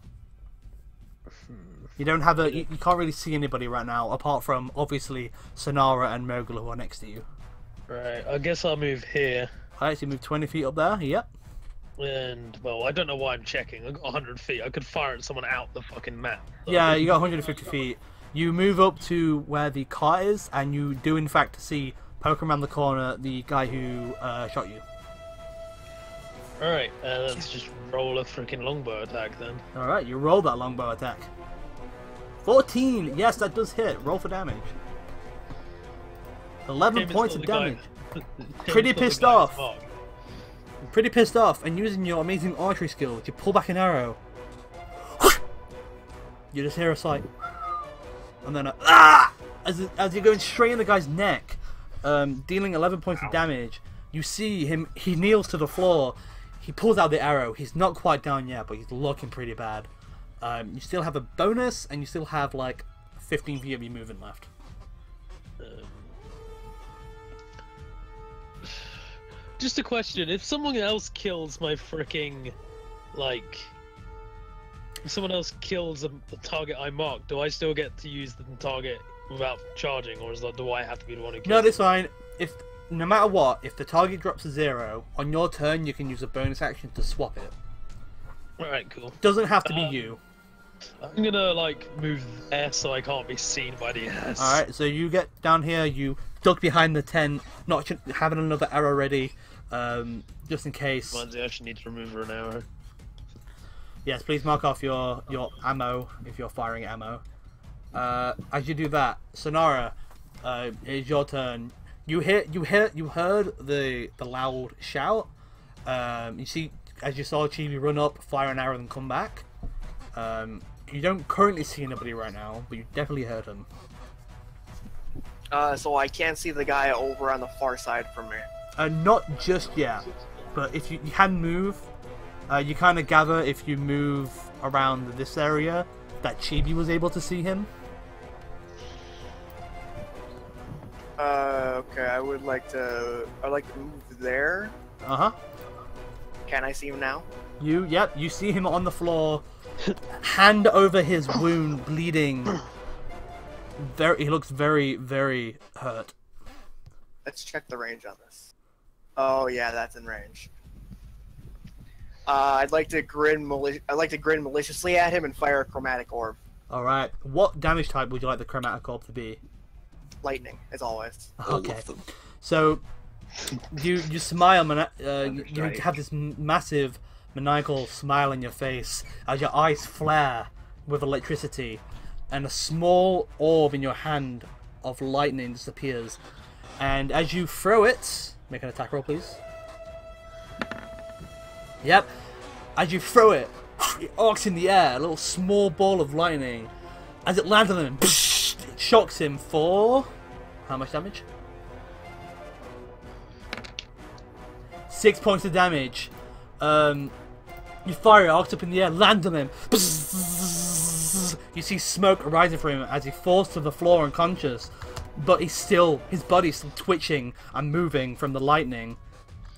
You don't have a... You can't really see anybody right now, apart from, obviously, Sonara and Mogul who are next to you. Right, I guess I'll move here. Alright, so you move 20 feet up there, yep. And, well, I don't know why I'm checking. I got 100 feet. I could fire at someone out the fucking map. Yeah, you got 150 feet. You move up to where the cart is, and you do in fact see, poke around the corner, the guy who shot you. Alright, let's just roll a freaking longbow attack then. Alright, you roll that longbow attack. 14! Yes, that does hit. Roll for damage. 11 points of damage. Pretty pissed off. Pretty pissed off, and using your amazing archery skills, you pull back an arrow. You just hear a sight. And then as you're going straight in the guy's neck, dealing 11 points of damage, you see him, he kneels to the floor, he pulls out the arrow, he's not quite down yet, but he's looking pretty bad. You still have a bonus, and you still have like 15 feet of your movement left. Just a question, if someone else kills my freaking, like... If someone else kills the target I marked, do I still get to use the target without charging, or is that, do I have to be the one who kills No, that's fine. No matter what, if the target drops to 0, on your turn you can use a bonus action to swap it. Alright, cool. Doesn't have to be you. I'm gonna, like, move there so I can't be seen by the ass. Alright, so you get down here, you duck behind the tent, not having another arrow ready, just in case. Reminds me I actually need to remove an arrow. Yes, please mark off your ammo if you're firing ammo. As you do that, Sonara, it's your turn. You heard the loud shout. You see, as you saw Chibi run up, fire an arrow, and come back. You don't currently see anybody right now, but you definitely heard him. So I can't see the guy over on the far side from me. Not just yet, but if you can move, you kind of gather if you move around this area that Chibi was able to see him. Okay, I'd like to move there. Uh-huh. Can I see him now? Yep, you see him on the floor, hand over his wound, bleeding. He looks very, very hurt. Let's check the range on this. Oh yeah, that's in range. I'd like to grin maliciously at him and fire a chromatic orb. All right. What damage type would you like the chromatic orb to be? Lightning, as always. Okay. So you smile, you have this massive maniacal smile on your face as your eyes flare with electricity, and a small orb in your hand of lightning disappears. And as you throw it, make an attack roll, please. Yep. As you throw it, it arcs in the air, a little small ball of lightning. As it lands on him, it shocks him for... how much damage? 6 points of damage. You fire it, arcs up in the air, lands on him. You see smoke arising from him as he falls to the floor unconscious. But his body's still twitching and moving from the lightning.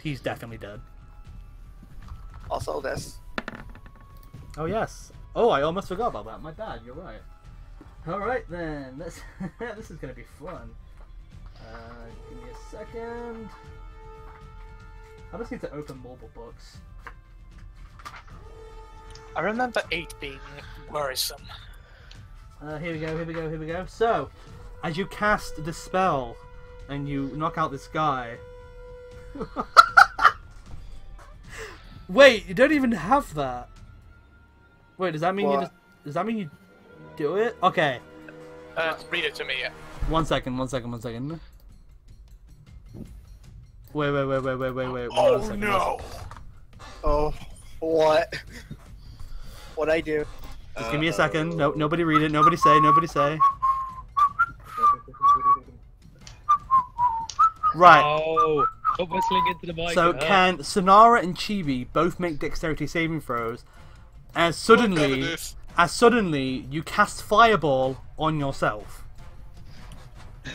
He's definitely dead. Also this. Oh yes. Oh, I almost forgot about that. My bad. You're right. All right then. Let's. This is gonna be fun. Give me a second. I just need to open multiple books. I remember 8 being worrisome. Here we go. So, as you cast the spell and you knock out this guy. Wait, you don't even have that. Wait, does that mean What? you just? Does that mean you do it? Okay. Read it to me, yeah. One second. Wait. Oh One second. no! Oh, what? What'd I do? Just give me a second. No, nobody read it. Nobody say. Right. Oh, stop whistling into the mic. So it hurts. can Sonara and Chibi both make dexterity saving throws? As suddenly you cast Fireball on yourself.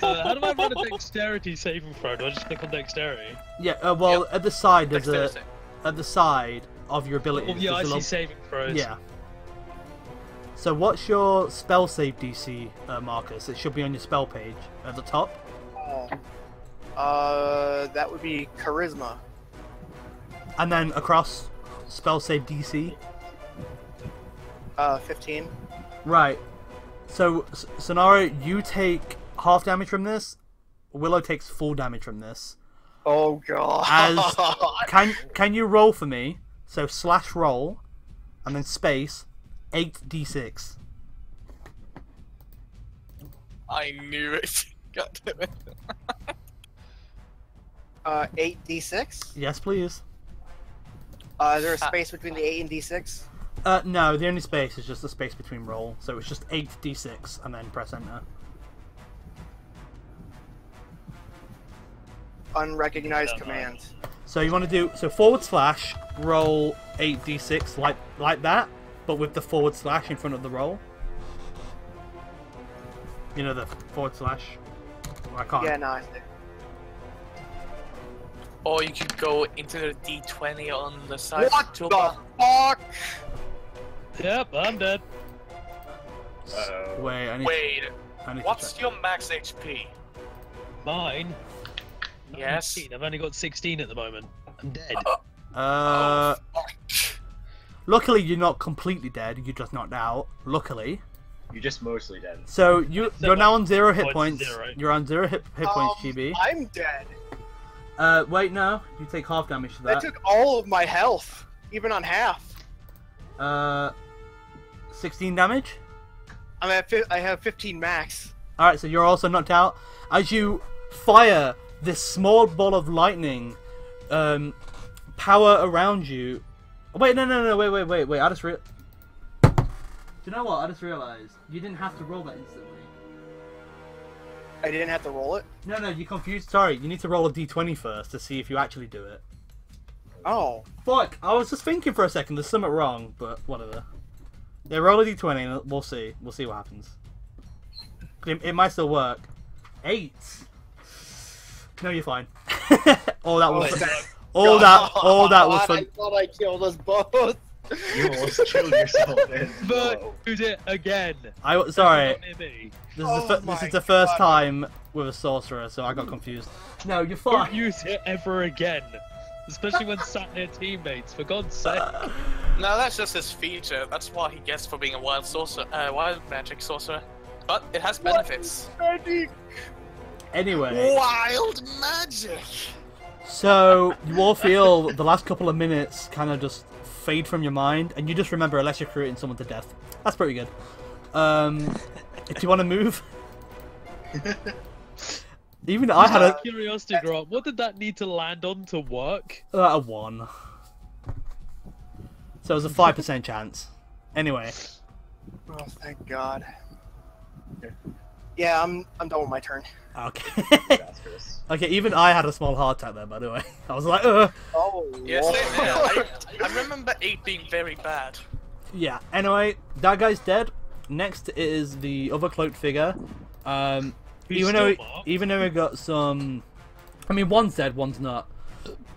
How do I run a dexterity saving throw? Do I just click on dexterity? Yeah. Well, at the side there's Dexterity. at the side of your ability. Oh, yeah, I see saving throws. Yeah. So what's your spell save DC, Marcus? It should be on your spell page at the top. That would be charisma. And then across spell save DC. 15. Right. So Sonara, you take half damage from this. Willow takes full damage from this. Oh god. As can you roll for me? So slash roll, and then space 8d6. I knew it. God damn it. 8d6. Yes, please. Is there a space between the 8 and d6? No, the only space is just the space between roll. So it's just 8d6 and then press enter. Unrecognized Don't know. command. So you want to do / roll 8d6 like that, but with the / in front of the roll. You know the / I can't. Yeah, no, I see. Or you could go into the D20 on the side What of the the toolbar. fuck? Yep, I'm dead. Wait, I need Wait, to what's check. your max HP? Mine. Yes. 19. I've only got 16 at the moment. I'm dead. Oh, fuck. Luckily, you're not completely dead. You're just knocked out. Luckily. You're just mostly dead. So you're now on 0 hit Points points. is 0. You're on 0 hit points, GB. I'm dead. Wait, no. You take half damage to That that. took all of my health, even on half. 16 damage. I have 15 max. Alright, so you're also knocked out. As you fire this small ball of lightning, power around you. Wait, no, wait. I just Do you know what? I just realized you didn't have to roll that instantly. I didn't have to roll it. No, you confused. Sorry, you need to roll a d20 first to see if you actually do it. Oh. Fuck, I was just thinking for a second, there's something wrong, but whatever. Yeah, roll a d20 and we'll see. We'll see what happens. It might still work. 8. No, you're fine. all that was all that was I fun. thought I killed us both. You almost killed yourself then. But Whoa. who's it again? Sorry. Not near me. This Oh is this my is the first God. time with a sorcerer, so I got confused. No, you're Don't fine. use it ever again. Especially when sat near teammates, for God's sake. No, that's just his feature. That's what he gets for being a wild sorcerer, wild magic sorcerer. But it has benefits. Anyway, Wild magic. so you all feel the last couple of minutes kind of just fade from your mind, and you just remember electrocuting someone to death. That's pretty good. Do you want to move? Even I had Curiosity, Grant. What did that need to land on to work? a 1. So it was a 5% chance. Anyway. Oh, thank God. Yeah, I'm done with my turn. Okay. Disastrous. Okay, even I had a small heart attack there, by the way. I was like, ugh. Oh, Yes, Lord. I remember 8 being very bad. Yeah, anyway, that guy's dead. Next is the other cloaked figure. Who's Even though, still marked? even though we got some... I mean, one's dead, one's not.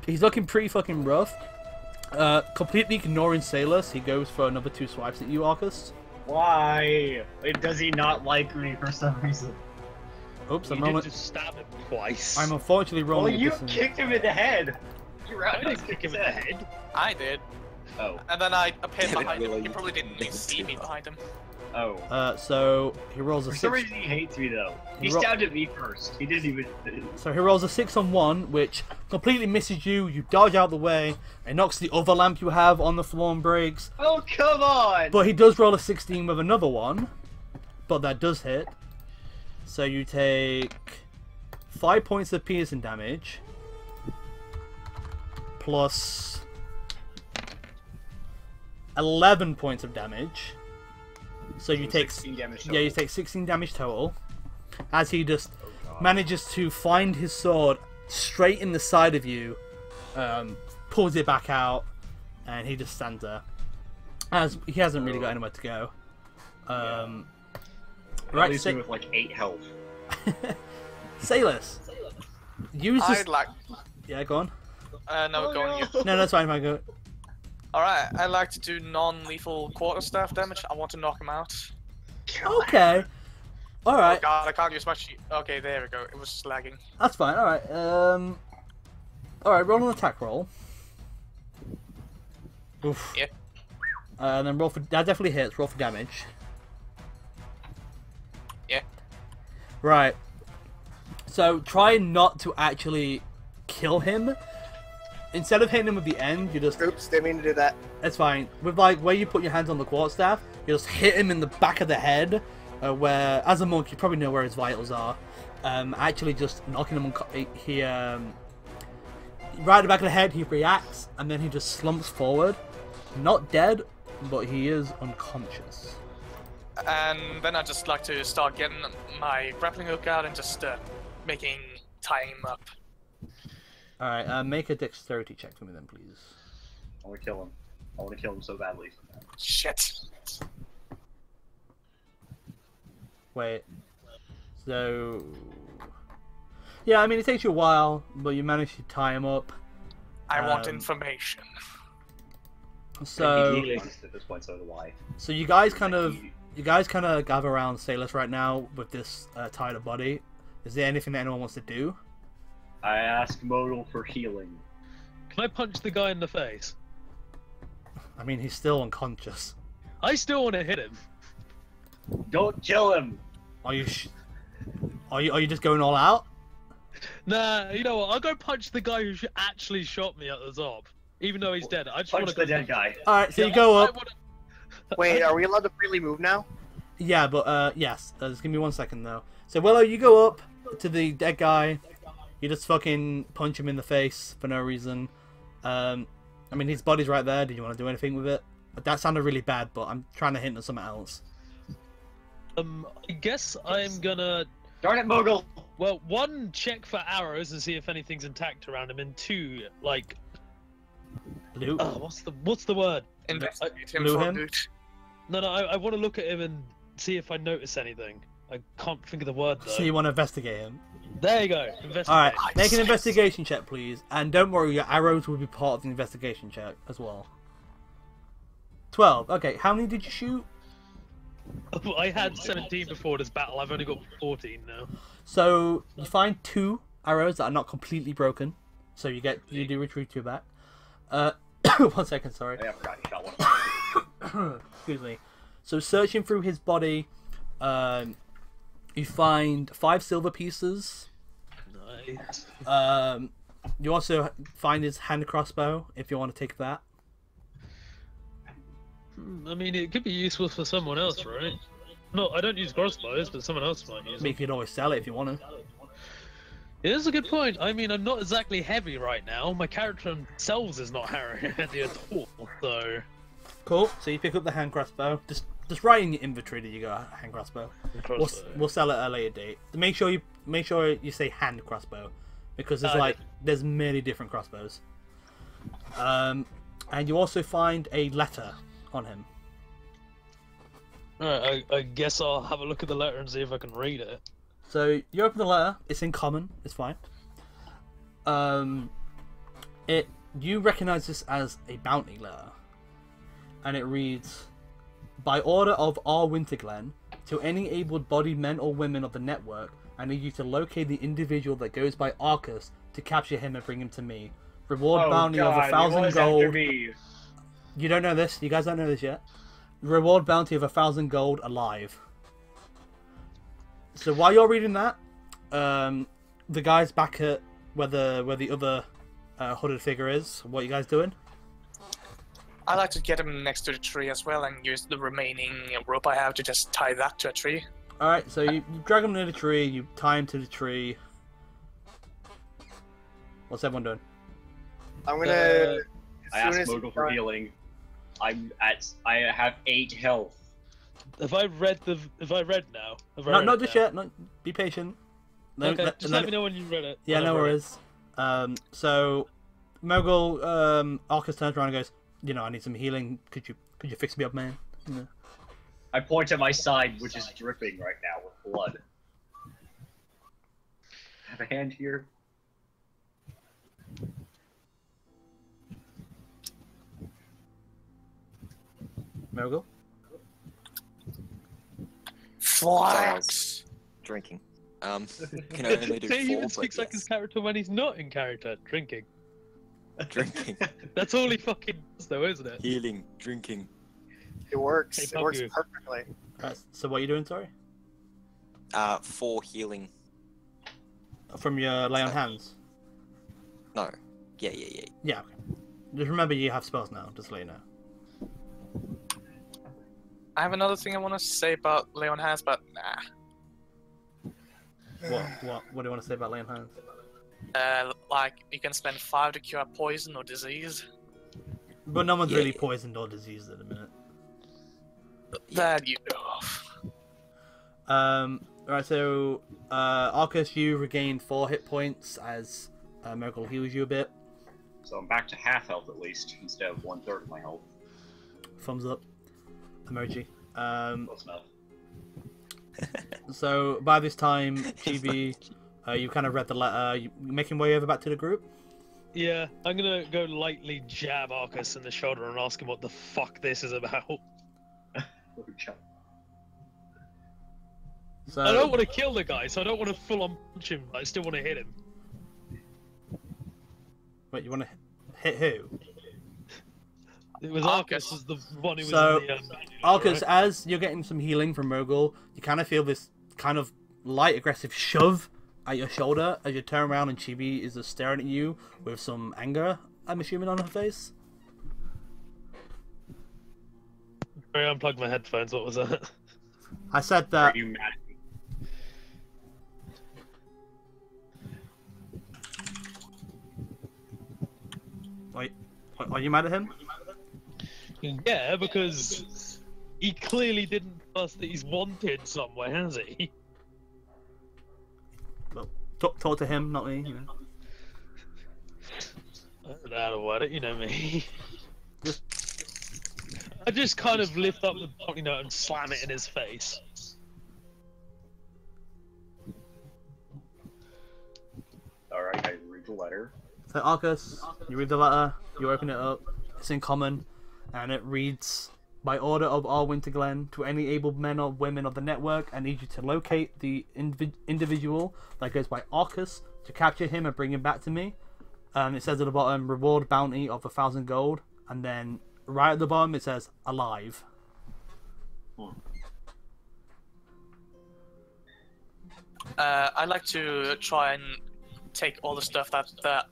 He's looking pretty fucking rough. Completely ignoring Salus, he goes for another 2 swipes at you, Arcus. Why? Does he not like me for some reason? Oops, You a did moment. just stab him twice. I'm unfortunately Well, rolling you this in- kicked him in the head. You I didn't kick him in the head. I did. Oh, And then I appeared Yeah, behind him. really He probably didn't even makes see you me laugh. behind him. oh. So he rolls a For some 6. reason he hates me though. He Ro- stabbed at me first. He didn't even. So he rolls a 6 on 1, which completely misses you. You dodge out the way. It knocks the other lamp you have on the floor and breaks. Oh come on! But he does roll a 16 with another one. But that does hit. So you take 5 points of piercing damage. Plus 11 points of damage. So you take 16 damage yeah, you total. take 16 damage total. As he just manages to find his sword straight in the side of you, pulls it back out, and he just stands there. As he hasn't really got anywhere to go. Right, Right, me with like 8 health. Salus. Use this. I'd like. Yeah, go on. No, go on you. No, that's fine. If I go. Alright, I'd like to do non-lethal quarterstaff damage. I want to knock him out. Okay. All Oh right. god, I can't use my sheet. Okay, there we go. It was just lagging. That's fine. All right. All right. Roll an attack roll. Oof. Yeah. And then roll for that definitely hits. Roll for damage. Yeah. Right. So try not to actually kill him. Instead of hitting him with the end, you just Oops, didn't mean to do that. it's fine. With like where you put your hands on the quarterstaff, you just hit him in the back of the head. Where as a monk, you probably know where his vitals are. Actually, just knocking him. He right at the back of the head. He reacts, and then he just slumps forward. Not dead, but he is unconscious. And then I'd just like to start getting my grappling hook out and just tying him up. All right. Make a dexterity check for me, then, please. I want to kill him. I want to kill him so badly. Shit. Wait. So. Yeah, I mean it takes you a while, but you manage to tie him up. I want Um, information. So. At this point, so do I. So you guys kind of gather around Salus right now with this tied up body. Is there anything that anyone wants to do? I ask Modal for healing. Can I punch the guy in the face? I mean, he's still unconscious. I still want to hit him. Don't kill him! Are you? Are you just going all out? Nah, you know what? I'll go punch the guy who actually shot me at the top. Even though he's dead. I just want Punch to the dead guy. All right, so you go up. Wait, are we allowed to freely move now? Yeah, but yes. Just give me 1 second though. So Willow, you go up to the dead guy. You just fucking punch him in the face for no reason. I mean, his body's right there. Did you want to do anything with it? That sounded really bad, but I'm trying to hint at something else. I guess I'm gonna, Darn it, Mogul! well, 1, check for arrows and see if anything's intact around him, and 2, like, Loot. what's the word? Investigate him Blew for him? loot. No, I want to look at him and see if I notice anything. I can't think of the word though. So you want to investigate him? There you go. Investigate. All right, make an Nice. investigation check, please, and don't worry, your arrows will be part of the investigation check as well. 12. Okay, how many did you shoot? I had 17 before this battle. I've only got 14 now. So you find 2 arrows that are not completely broken. So you do retrieve 2 back. 1 second, sorry. Oh, yeah, I forgot you got one. Excuse me. So searching through his body, you find 5 silver pieces. Nice. You also find his hand crossbow if you want to take that. I mean, it could be useful for someone else, right? No, I don't use crossbows, but someone else might use I mean, you it. could always sell it if you want to. It is a good point. I mean, I'm not exactly heavy right now. My character themselves is not heavy at all, so... Cool. So you pick up the hand crossbow. Just write in your inventory that you got a hand crossbow. We'll sell it at a later date. Make sure you say hand crossbow, because there's many different crossbows. And you also find a letter on him. Alright, I guess I'll have a look at the letter and see if I can read it. So you open the letter. It's in common. It's fine. You recognize this as a bounty letter, and it reads, "By order of R. Winterglen, to any able-bodied men or women of the network, I need you to locate the individual that goes by Arcus to capture him and bring him to me. Reward bounty of 1,000 gold." You don't know this. You guys don't know this yet. Reward bounty of 1,000 gold alive. So while you're reading that, the guy's back at where the other hooded figure is. What are you guys doing? I like to get him next to the tree as well and use the remaining rope I have to just tie that to a tree. Alright, so you drag him near the tree, you tie him to the tree. What's everyone doing? I'm gonna. I asked Mogul for healing. I have 8 health. Have I read now? Not just yet. Be patient. Okay, just let me know when you read it. Yeah, no worries. So Mogul, Arcus turns around and goes, I need some healing. Could you fix me up, man? I point at my side, which is dripping right now with blood. Have a hand here. Mogul? Flax! Drinking. Can I only do See, he 4, even speaks like his character when he's not in character. Drinking. Drinking. That's all he fucking does, though, isn't it? Healing. Drinking. It works. Hey, It works Papu. perfectly. So what are you doing, sorry? 4 healing. From your lay on hands? No. Yeah. Yeah, okay. Just remember you have spells now, just to let you know. I have another thing I want to say about Leon Hands, but nah. What do you want to say about lay on hands? Like, you can spend 5 to cure poison or disease. But no one's Yeah. really poisoned or diseased at the minute. That you know of. Right, so Arcus, you regain 4 hit points as Mogul heals you a bit. So I'm back to half health at least, instead of 1/3 of my health. Thumbs up emoji. Close enough. So by this time, Chibi, you kind of read the letter. You making way over back to the group. Yeah, I'm gonna go lightly jab Arcus in the shoulder and ask him what the fuck this is about. So I don't want to kill the guy, so I don't want to full on punch him, but I still want to hit him. wait, you want to hit who? It was Arcus. Arcus was the one who was So, in the... Arcus, right? as you're getting some healing from Mogul, you kind of feel this kind of light, aggressive shove at your shoulder as you turn around and Chibi is just staring at you with some anger, I'm assuming, on her face. Sorry, I unplugged my headphones, what was that? I said Are that. you mad at me? Wait, are you mad at him? Yeah, because he clearly didn't tell us that he's wanted somewhere, has he? Well, talk to him, not me. I don't know how to word it, you know me. I just kind of lift up the bounty note and slam it in his face. Alright, I read the letter. So Arcus, you read the letter, you open it up, it's in common, and it reads, "By order of R. Winterglen, to any able men or women of the network, I need you to locate the individual that goes by Arcus, to capture him and bring him back to me." It says at the bottom, reward bounty of 1,000 gold, and then right at the bottom it says, alive. I'd like to try and take all the stuff that the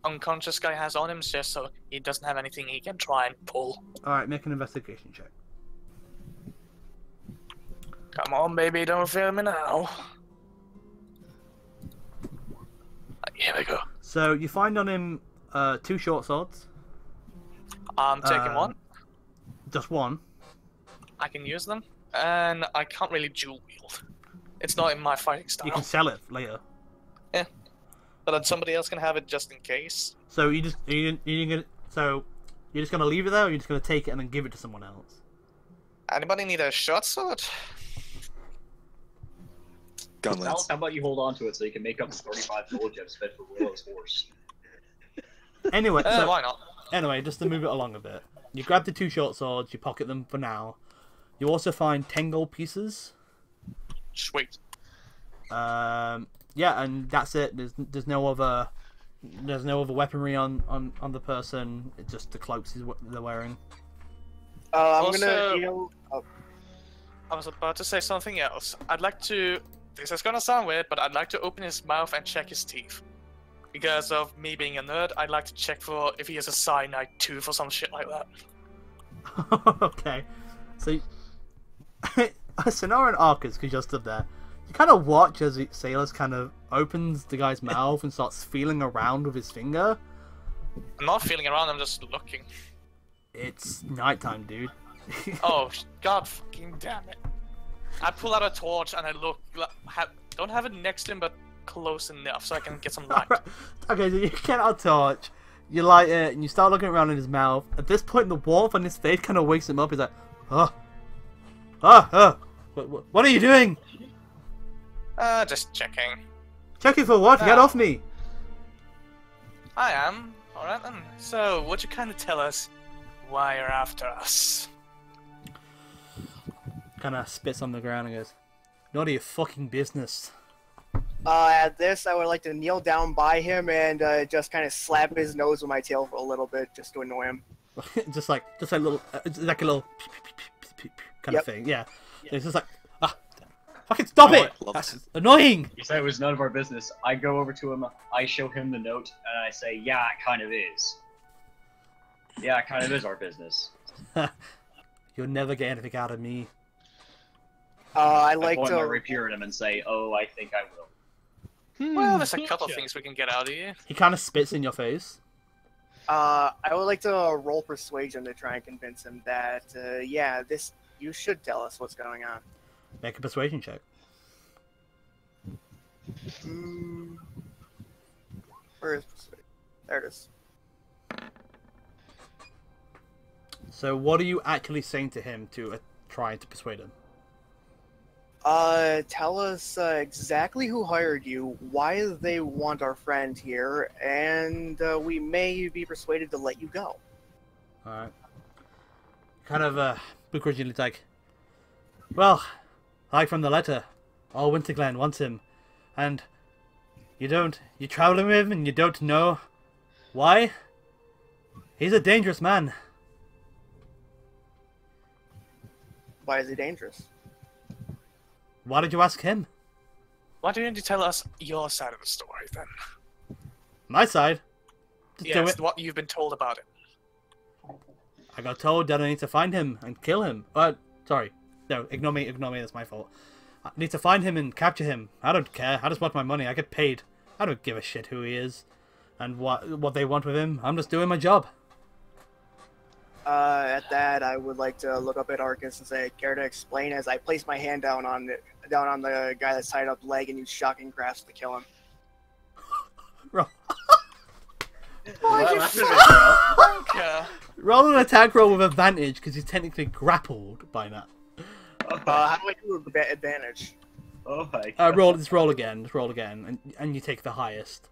unconscious guy has on him, just so he doesn't have anything he can try and pull. Alright, make an investigation check. Come on, baby, don't fail me now. Here we go. So you find on him 2 short swords. I'm taking one. Just one. I can use them, and I can't really dual wield. It's not in my fighting style. You can sell it later. But then somebody else can have it just in case. So you're just gonna leave it there, or you're just gonna take it and then give it to someone else? Anybody need a short sword? Gunlets. Alex, how about you hold on to it so you can make up the 35 gold gems spent for Willow's horse? Anyway, Why not? Anyway, just to move it along a bit, you grab the 2 short swords, you pocket them for now. You also find 10 gold pieces. Sweet. Yeah, and that's it. There's no other weaponry on the person. It's just the cloaks is what they're wearing. I'm Also- gonna, I was about to say something else. I'd like to. This is gonna sound weird, but I'd like to open his mouth and check his teeth. Because of me being a nerd, I'd like to check for if he has a cyanide tooth or some shit like that. Okay, so Sonara and Arcus, because you're stood there, you kind of watch as Sailors kind of opens the guy's mouth and starts feeling around with his finger. I'm not feeling around, I'm just looking. It's nighttime, dude. Oh, god fucking damn it. I pull out a torch and I look. Don't have it next to him, but close enough so I can get some light. Okay, so you get out a torch, you light it, and you start looking around in his mouth. At this point, the warmth on his face kind of wakes him up. He's like, what are you doing? Just checking. Checking for what? Get No. off me! I am. Alright then. So, would you kind of tell us why you're after us? Kind of spits on the ground and goes, "None of your fucking business." at this, I would like to kneel down by him and just kind of slap his nose with my tail for a little bit, just to annoy him. just like little, like a little kind of Yep. thing. Yeah. It's just like, fucking stop it! Love That's annoying. You said it was none of our business. I go over to him, I show him the note, and I say, yeah, it kind of is. Yeah, it kind of is our business. You'll never get anything out of me. I I like point my to. rapier at him and say, oh, I think I will. Well, there's a couple gotcha. things we can get out of you. He kind of spits in your face. I would like to roll persuasion to try and convince him that, yeah, this you should tell us what's going on. Make a persuasion check. Where is persuasion? There it is. So, what are you actually saying to him to try to persuade him? Tell us exactly who hired you, why they want our friend here, and we may be persuaded to let you go. Alright. Kind of, begrudgingly like, well, like from the letter, all Winterglen wants him, and you're traveling with him and you don't know why? He's a dangerous man. Why is he dangerous? Why did you ask him? Why don't you tell us your side of the story then? My side? Just do Yes, it. what you've been told about it. I got told that I need to find him and kill him. Sorry. No, ignore me, that's my fault. I need to find him and capture him. I don't care, I just want my money, I get paid. I don't give a shit who he is and what they want with him. I'm just doing my job. At that, I would like to look up at Arcus and say, care to explain, as I place my hand down on the guy that's tied up leg and use shocking grasp to kill him. Yeah. Roll an attack roll with advantage because he's technically grappled by now. How do I do advantage? Oh my god. Roll again, and you take the highest.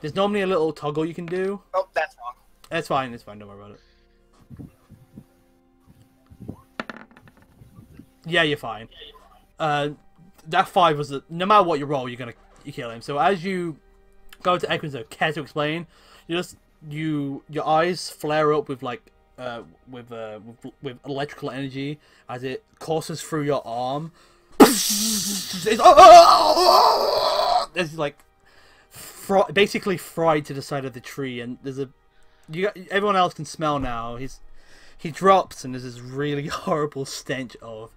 There's normally a little toggle you can do. Oh, that's wrong. It's fine, don't worry about it. Yeah, you're fine. That 5 was no matter what you roll, you kill him. So as you go to Equinzo, care to explain? Your eyes flare up with like with electrical energy as it courses through your arm. It's like basically fried to the side of the tree, and everyone else can smell now. He drops, and there's this really horrible stench of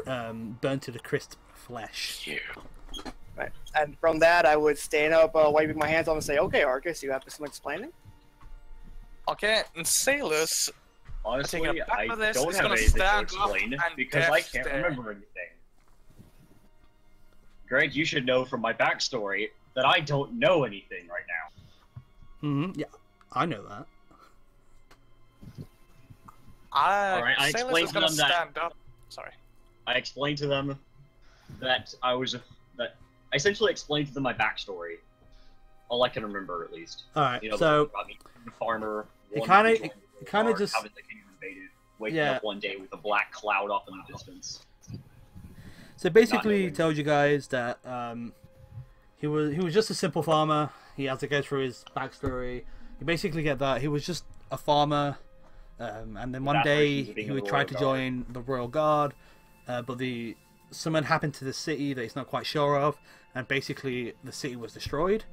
burnt to the crisp flesh. You. Right. And from that, I would stand up, wiping my hands on and say, "Okay, Arcus, you have some explaining." Okay, and Sailors, Honestly, taking a back I for this, don't he's have gonna anything to stand up explain and because I death can't stare. remember anything. Greg, you should know from my backstory that I don't know anything right now. Mm-hmm. Yeah, I know that. Alright, I Sailors explained is to gonna them that- stand up. Sorry. I explained to them that I essentially explained to them my backstory. All I can remember, at least. All right, You know, so about me being a farmer. You wanting to kinda- join the you kinda Guard, just- having the kingdom invaded, waking Yeah. up one day with a black cloud off in the distance. So basically, he knowing. tells you guys that he was just a simple farmer. He has to go through his backstory. You basically get that he was just a farmer, and then one day aspirations of being he in would the try Royal to Guard. join the Royal Guard, but something happened to the city that he's not quite sure of, and basically the city was destroyed.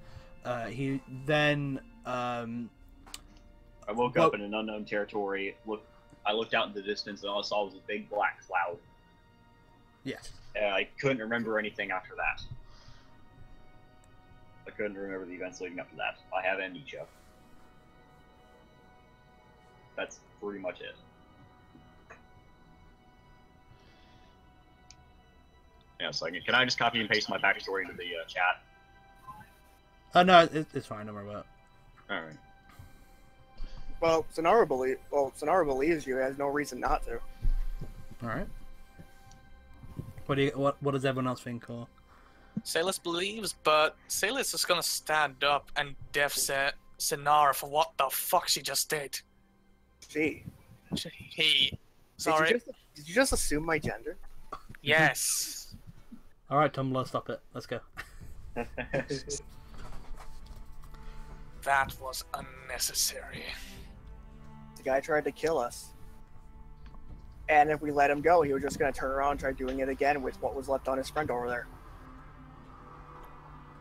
He then I woke Well- up in an unknown territory. I looked out in the distance, and all I saw was a big black cloud. yes. I couldn't remember anything after that. I couldn't remember the events leading up to that. I have amnesia. That's pretty much it. Yeah, so can I just copy and paste my backstory into the chat? No, it's fine. Don't worry about it. All right. Well, Sonara believes you. Has no reason not to. All right. What does everyone else think? Or Sailors believes, but Sailors is gonna stand up and death Sinara for what the fuck she just did. Gee, Sorry. Did you just assume my gender? Yes. all right, Tumblr, stop it. Let's go. That was unnecessary. The guy tried to kill us. And if we let him go, he was just going to turn around and try doing it again with what was left on his friend over there.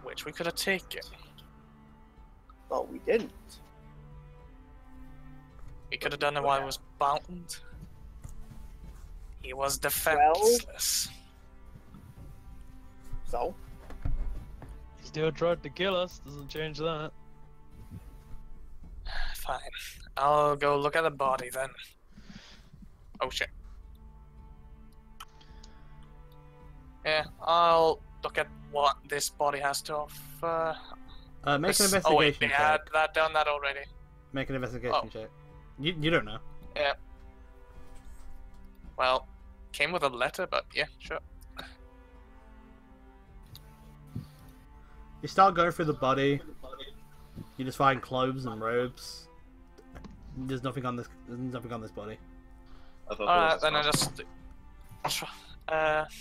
Which we could have taken. But we didn't. We could have done it while he was bound. He was defenseless. So, Still tried to kill us. Doesn't change that. Fine. I'll go look at the body then. Oh shit. Yeah, I'll look at what this body has to offer. Make an investigation Oh wait, they check. had done that already. Make an investigation Oh. check. You don't know. Yeah. Well, came with a letter, but yeah, sure. You start going through the body. You just find clothes and robes. There's nothing on this. There's nothing on this body. I thought Alright, there then I was just.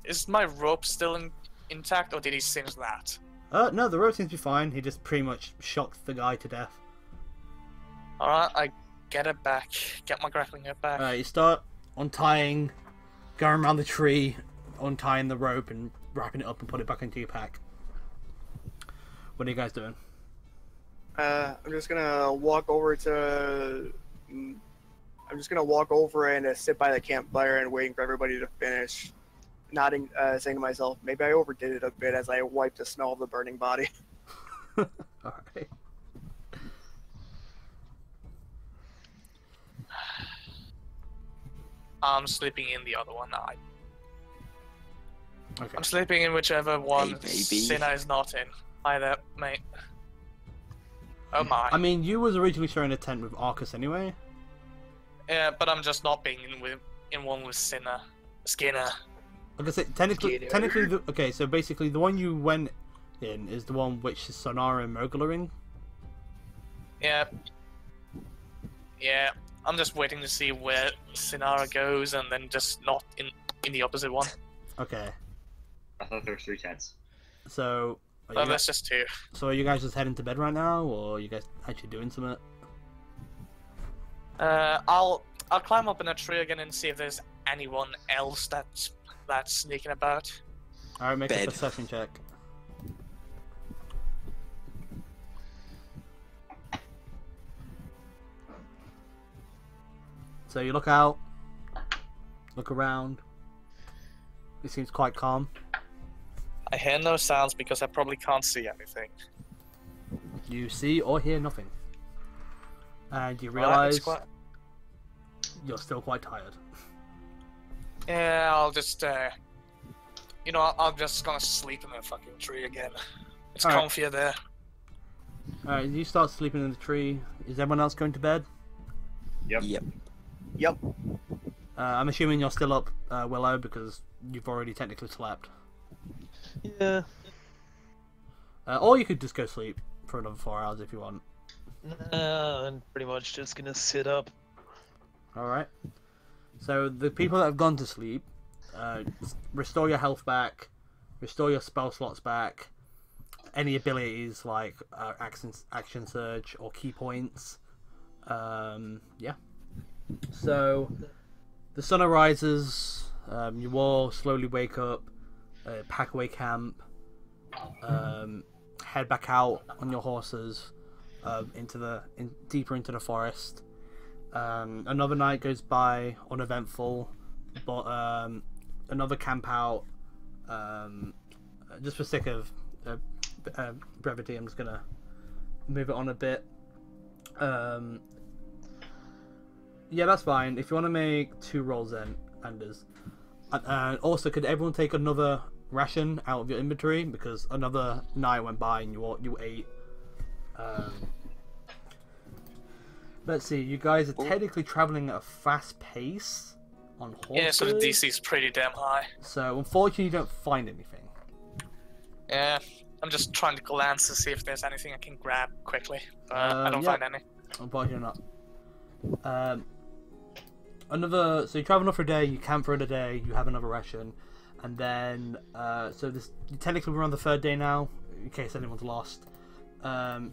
Is my rope still intact, or did he singe that? No, the rope seems to be fine. He just pretty much shocked the guy to death. Alright, I get it back. Get my grappling hook back. You start untying, going around the tree, untying the rope and wrapping it up and put it back into your pack. What are you guys doing? I'm just going to walk over to... I'm just going to walk over and sit by the campfire and waiting for everybody to finish. Nodding, saying to myself, maybe I overdid it a bit as I wiped the smell of the burning body. Alright. I'm sleeping in the other one. Okay. I'm sleeping in whichever one Hey, baby. Sinna is not in. Hi there, mate. Oh my. I mean, you was originally sharing a tent with Arcus anyway. Yeah, but I'm just not being in one with Sinna. Skinner. Like I said, technically, okay, so basically the one you went in is the one which is Sonara and Mogul are in. Yeah. Yeah. I'm just waiting to see where Sinara goes and then just not in the opposite one. Okay, I thought there were 3 tents. so are So you that's just 2. so are you guys just heading to bed right now, or are you guys actually doing something? I'll climb up in a tree again and see if there's anyone else that's sneaking about. Alright, make a Bed. perception check. So you look out, look around. It seems quite calm. I hear no sounds because I probably can't see anything. You see or hear nothing. And you Right, realize it's quite... you're still quite tired. Yeah, I'll just, you know, I'm just gonna sleep in the fucking tree again. It's Alright. comfier there. Alright, you start sleeping in the tree. Is everyone else going to bed? Yep. Yep. Yep. I'm assuming you're still up, Willow, because you've already technically slept. Yeah. Or you could just go sleep for another 4 hours if you want. Nah, I'm pretty much just gonna sit up. Alright. So the people that have gone to sleep, restore your health back, restore your spell slots back, any abilities like action surge or key points. Yeah. So the sun arises, you all slowly wake up, pack away camp, head back out on your horses deeper into the forest. Another night goes by uneventful, but another camp out. Just for sake of brevity, I'm just gonna move it on a bit. Yeah, that's fine. If you want to make 2 rolls then, Anders. Also, could everyone take another ration out of your inventory, because another night went by and you ate. Let's see, you guys are technically traveling at a fast pace on horses. Yeah, so the DC is pretty damn high. So unfortunately, you don't find anything. Yeah, I'm just trying to glance to see if there's anything I can grab quickly, but I don't find any. Unfortunately not. So you travel another day, you camp for another day, you have another ration, and then so technically we're on the 3rd day now, in case anyone's lost.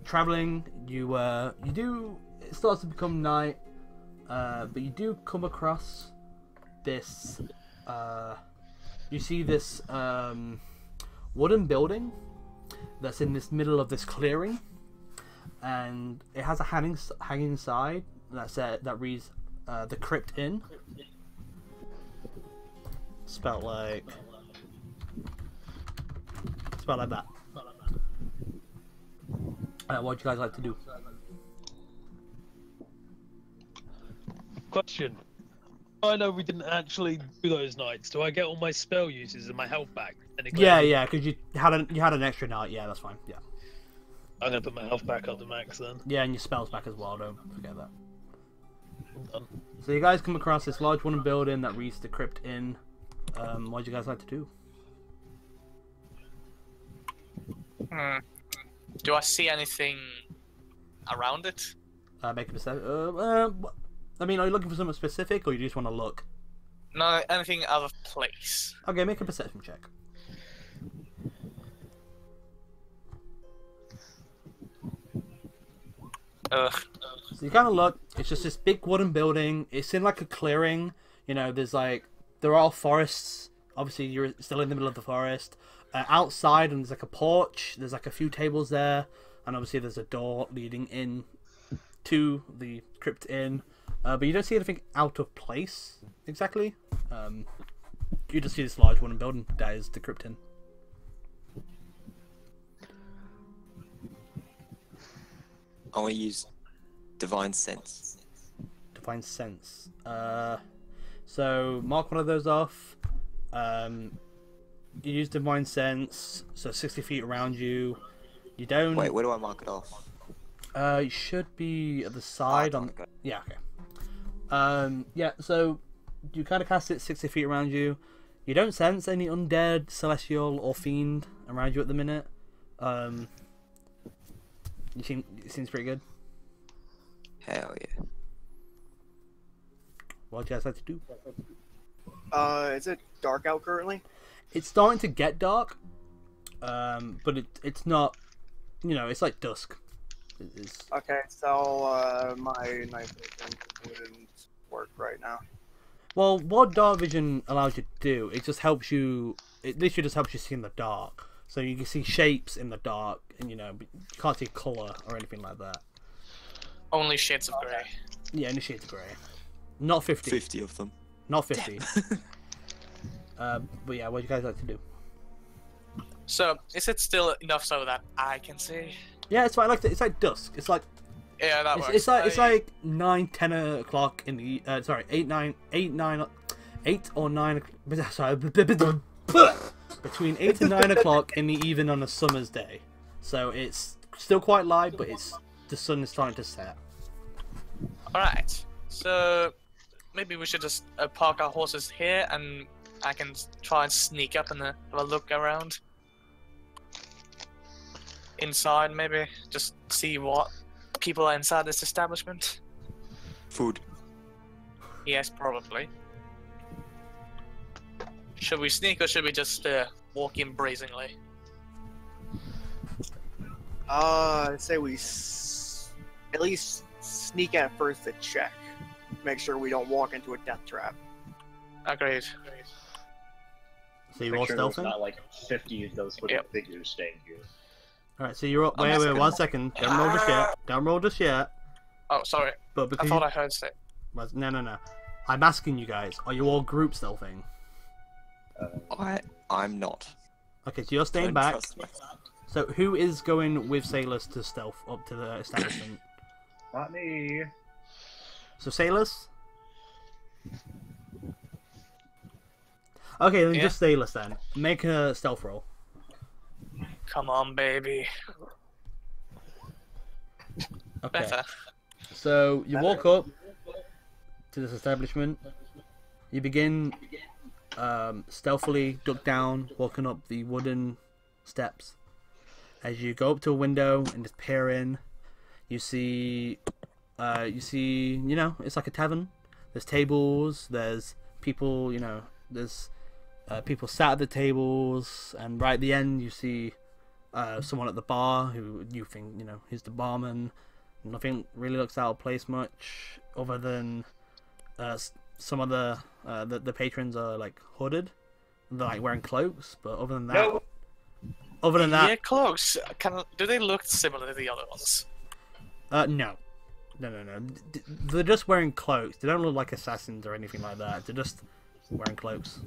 Traveling, it starts to become night, but you do come across this. You see this wooden building that's in this middle of this clearing, and it has a hanging side that reads the Crypt Inn. Spelled like that. What would you guys like to do? Question. I know we didn't actually do those nights. Do I get all my spell uses and my health back? Yeah, because you had an extra night. Yeah, that's fine. Yeah. I'm gonna put my health back up to max then. Yeah, and your spells back as well. Don't forget that. I'm done. So you guys come across this large wooden building that reads the Crypt Inn. What do you guys like to do? Do I see anything around it? Make a perception. I mean, are you looking for something specific, or you just want to look? No, anything out of place. Okay, make a perception check. Ugh. So you kind of look. It's just this big wooden building. It's in like a clearing. You know, there are forests. Obviously, you're still in the middle of the forest. Outside, and there's like a porch. There's like a few tables there, and obviously there's a door leading in to the Crypt Inn. But you don't see anything out of place exactly. You just see this large wooden building that is the Crypt Inn. I want to use Divine Sense. Divine Sense. So mark one of those off. You use Divine Sense, so 60 feet around you. You don't. Wait, where do I mark it off? It should be at the side on. Yeah, okay. Yeah, so you kind of cast it 60 feet around you. You don't sense any undead, celestial, or fiend around you at the minute. It seems pretty good. Hell yeah. What do you guys like to do? Is it dark out currently? It's starting to get dark, but it's not. You know, it's like dusk. Okay, so my night vision wouldn't work right now. Well, what dark vision allows you to do, it just helps you. It literally just helps you see in the dark. So you can see shapes in the dark, and you can't see color or anything like that. Only shades of grey. Yeah, only shades of grey. Not 50. 50 of them. Not 50. But yeah, what do you guys like to do? So, is it still enough so that I can see? Yeah, it's like it's like dusk. It's like Yeah, that works. it's like 9-10 o'clock in the sorry 8 or 9 sorry between 8 and 9 o'clock in the evening on a summer's day. So it's still quite light, but the sun is starting to set. Alright, so maybe we should just park our horses here and I can try and sneak up and have a look around. Inside, maybe. Just see what people are inside this establishment. Food. Yes, probably. Should we sneak or should we just walk in brazenly? I'd say we at least sneak at first to check. Make sure we don't walk into a death trap. Agreed. So you're Make all sure there's stealthing. not like 50 of those little Yep. figures staying here. All right, so you're up. I'm Wait, just 1 second. Don't roll just yet. Don't roll just yet. Oh, sorry. But I because thought I heard it. no. I'm asking you guys. Are you all group stealthing? I'm not. Okay, so you're staying Don't back. trust me. So who is going with sailors to stealth up to the establishment? Not me. So sailors. Okay, then Yeah. just sailors then. Make a stealth roll. Come on, baby. Okay. Better. So you walk up to this establishment. You begin stealthily duck down, walking up the wooden steps. As you go up to a window and just peer in, you see, it's like a tavern. There's tables. There's people. There's people sat at the tables, and right at the end you see someone at the bar who you think he's the barman. Nothing really looks out of place much, other than some of the patrons are like hooded, they're like wearing cloaks. But other than that, No. Yeah, close. Do they look similar to the other ones? no. They're just wearing cloaks. They don't look like assassins or anything like that. They're just wearing cloaks.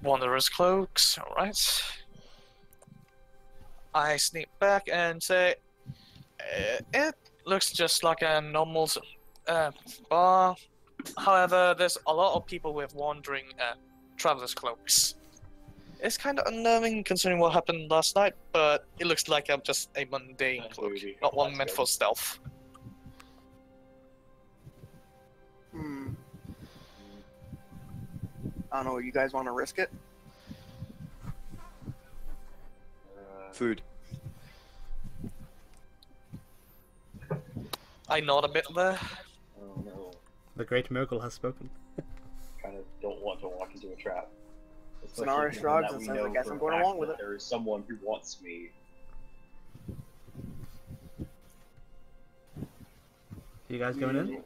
Wanderer's cloaks, alright. I sneak back and say, it looks just like a normal bar. However, there's a lot of people with wandering traveler's cloaks. It's kind of unnerving considering what happened last night, but it looks like just a mundane cloak, Absolutely. not one That's meant good. for stealth. I don't know. You guys want to risk it? Food. I nod a bit there. Oh no. The great miracle has spoken. Kind of don't want to walk into a trap. Sonara Especially shrugs that and we says, know "I guess for I'm a going fact along with that it." There is someone who wants me. You guys going in?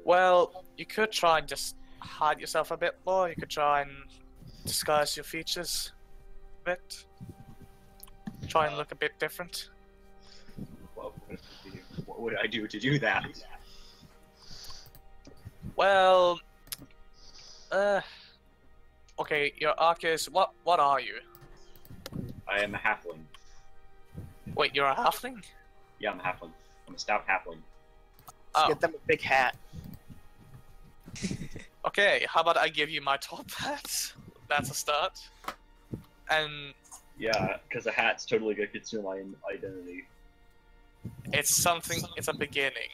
Well, you could try and just hide yourself a bit more. You could try and disguise your features a bit. Try and look a bit different. What would I do to do that? Well, okay, your Arcus, what are you? I am a halfling. Wait, you're a halfling? Yeah, I'm a halfling. I'm a stout halfling. Oh, Get them a big hat. okay, how about I give you my top hat? That's a start. And Yeah, because a hat's totally gonna conceal my identity. it's a beginning.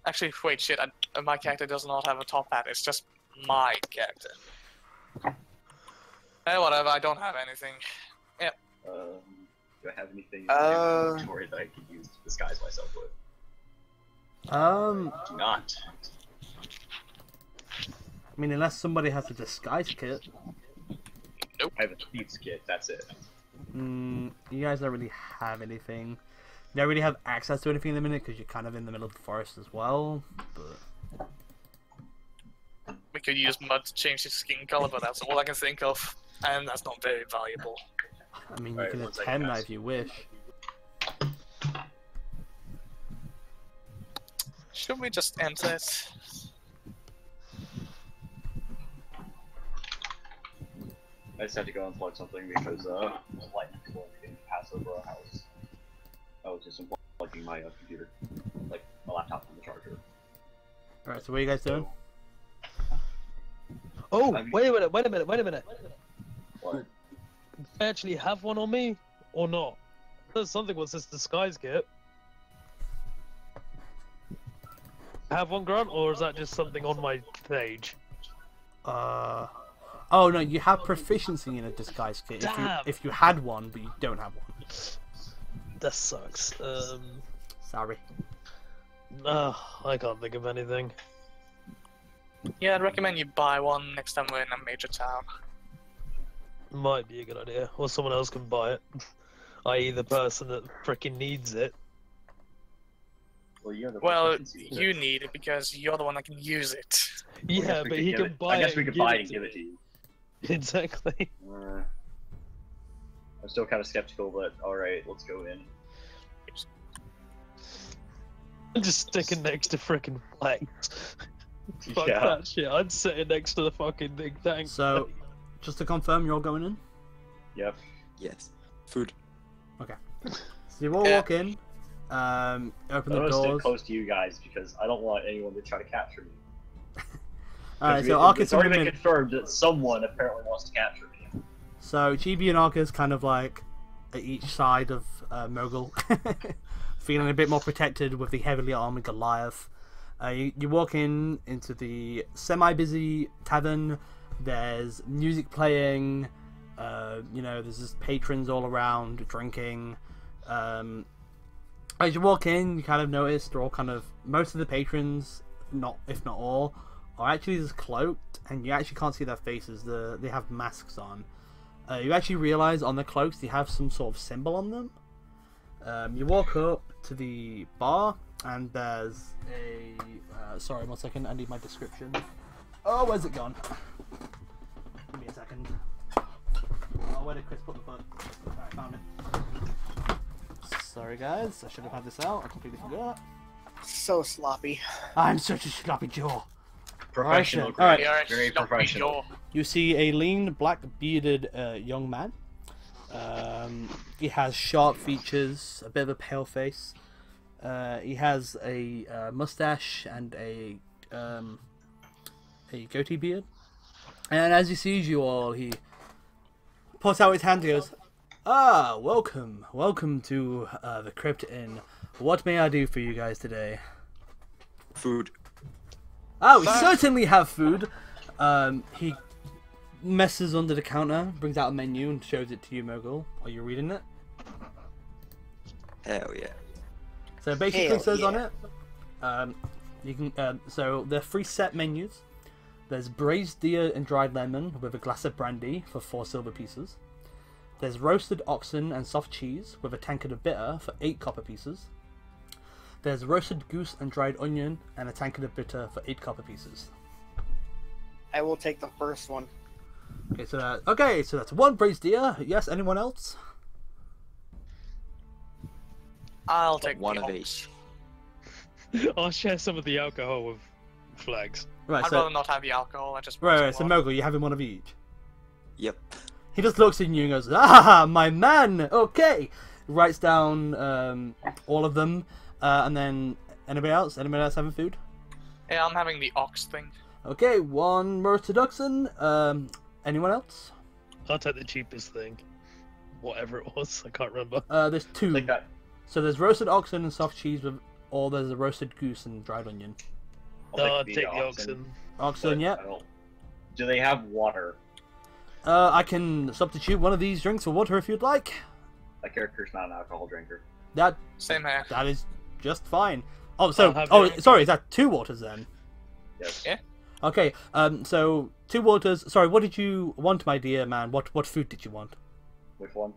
Actually, wait, shit, my character does not have a top hat, it's just my character. Whatever, I don't have anything. Do I have anything in Uh, my inventory that I could use to disguise myself with? Do not. I mean, unless somebody has a disguise kit. I have a thieves kit. That's it. You guys don't really have anything. You don't really have access to anything in the minute because you're kind of in the middle of the forest as well. But We could use mud to change his skin color, but that's all I can think of. And that's not very valuable. I mean, you Alright, can one second, attempt that guys. if you wish. Should we just enter it? I just had to go and plug something because lightning didn't pass over our house. I was just unplugging my computer, like my laptop from the charger. Alright, so what are you guys doing? Oh, I mean- wait a minute. What? Do I actually have one on me or not? There's something with this disguise kit. Have one, Grant, or is that just something on my page? Oh no, you have proficiency in a disguise kit Damn. if you had one, but you don't have one. That sucks. Sorry. I can't think of anything. Yeah, I'd recommend you buy one next time we're in a major town. Might be a good idea, or someone else can buy it. I.e. the person that frickin' needs it. Well, you're the Well, proficiency. you need it because you're the one that can use it. I guess Yeah, we but could he give can it- buy it. I guess we could buy it and to give it to you. Exactly. I'm still kind of skeptical, but alright, let's go in. I'm just sticking next to frickin' flags. Fuck Yeah. that shit. I'm sitting next to the fucking thing. Thanks. So, just to confirm, you're all going in? Yep. Yes. Food. So you all Yeah. walk in, open I'm the gonna stick doors. close to you guys because I don't want anyone to try to capture me. Alright, Because so it's Arcus already and been Min- confirmed that someone apparently wants to capture me. So Chibi and Arcus kind of like at each side of Mogul, feeling a bit more protected with the heavily armored Goliath. You walk into the semi-busy tavern. There's music playing. There's just patrons all around drinking. As you walk in, you kind of notice they're all kind of most of the patrons, if not all, are actually just cloaked, and you actually can't see their faces. They have masks on. You actually realize on the cloaks they have some sort of symbol on them. You walk up to the bar, and there's a. Sorry, 1 second. I need my description. Oh, where's it gone? Give me a second. Oh, where did Chris put the book? Alright, found it. Sorry, guys. I should have had this out. I completely forgot. So sloppy. I'm such a sloppy jaw. Professional. Alright, alright. We are Very sloppy professional. jaw. You see a lean, black-bearded young man. He has sharp features, a bit of a pale face. He has a mustache and a goatee beard. And as he sees you all, he puts out his hand and goes, "Ah, welcome to the Crypt Inn. What may I do for you guys today?" Food. Oh, we certainly have food. He messes under the counter, brings out a menu and shows it to you, Mogul. Are you reading it? Hell yeah. So it basically Hell says on yeah. it, you can. So there are 3 set menus. There's braised deer and dried lemon with a glass of brandy for 4 silver pieces. There's roasted oxen and soft cheese with a tankard of bitter for 8 copper pieces. There's roasted goose and dried onion and a tankard of bitter for 8 copper pieces. I will take the first one. Okay, so that's 1 braised deer. Yes, anyone else? I'll take One the of ox. each. I'll share some of the alcohol with flags. Right, I'd so rather not have the alcohol. I just want right. So some Mogul, you're having 1 of each. Yep. He just looks at you and goes, "Ah, my man. Okay." Writes down all of them, and then anybody else? Anybody else having food? Yeah, I'm having the ox thing. Okay, 1 roasted oxen. Anyone else? I'll take the cheapest thing. Whatever it was, I can't remember. There's 2. Like that. So there's roasted oxen and soft cheese or there's a roasted goose and dried onion. I'll take the oxen. Oxen, But yep. I don't- Do they have water? I can substitute one of these drinks for water if you'd like. My character's not an alcohol drinker. That Same here. is just fine. Oh, I'll so have the- sorry, is that 2 waters then? Yes. Yeah. Okay, so 2 waters. Sorry, what did you want, my dear man? What food did you want? Which one?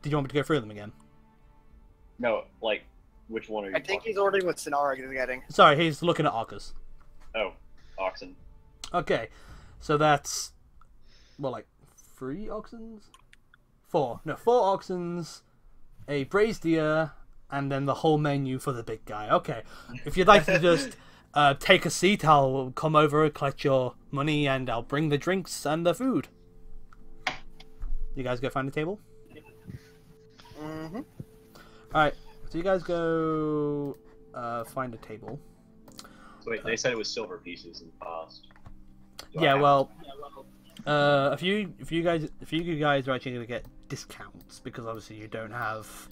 Did you want me to go through them again? No, like, which one are you I think talking he's ordering what Sonara is getting. Sorry, he's looking at Arcus. Oh, oxen. Okay, so that's like 3 oxens? 4. No, 4 oxens, a braised deer, and then the whole menu for the big guy. Okay, if you'd like to just take a seat. I'll come over, collect your money, and I'll bring the drinks and the food. You guys go find a table? Mm-hmm. Alright, so you guys go find a table. So wait, they said it was silver pieces in the past. Do I Yeah, have- well, if you guys are actually gonna get discounts because obviously you don't have,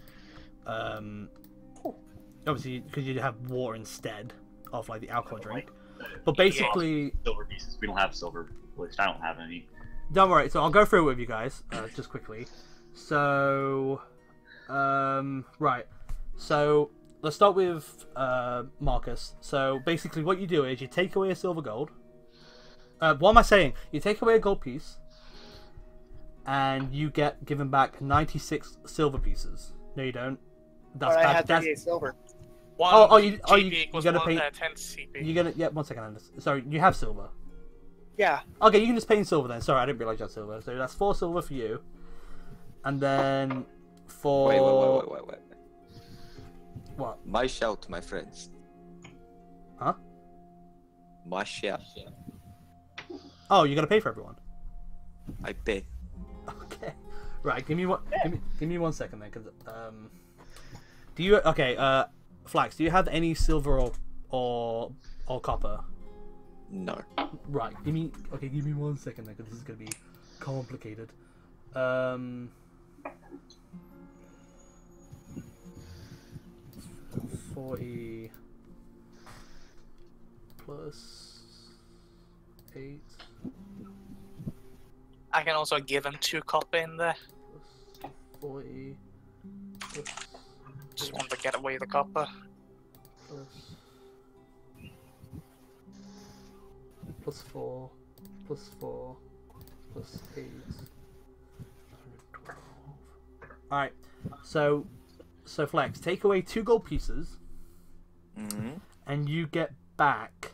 obviously because you have water instead of like the alcohol drink. But basically, silver pieces. We don't have silver. At least I don't have any. don't worry. So I'll go through it with you guys just quickly. So, right. So let's start with Marcus. So basically, what you do is you take away a silver gold. What am I saying? You take away a gold piece, and you get given back 96 silver pieces. No, you don't. But I bad. had 38 silver. Oh, you GP you was gotta one, pay. 10 CP. You gotta yeah. 1 second, Anders. Sorry, you have silver. Yeah. Okay, you can just pay in silver then. Sorry, I didn't realize you had silver. So that's 4 silver for you, and then for Wait. what? My shout, my friends. Huh? My shout. Oh, you gotta pay for everyone. I pay. Okay. Right. Give me one. Give me 1 second then, because do you Flax? Do you have any silver or copper? No. Right. Give me 1 second then, because this is gonna be complicated. 40 plus 8 I can also give him 2 copper in there. plus 40 plus Just want to get away the copper. plus 4 plus 4 plus 8 112. Alright, so Flex, take away 2 gold pieces Mm-hmm. and you get back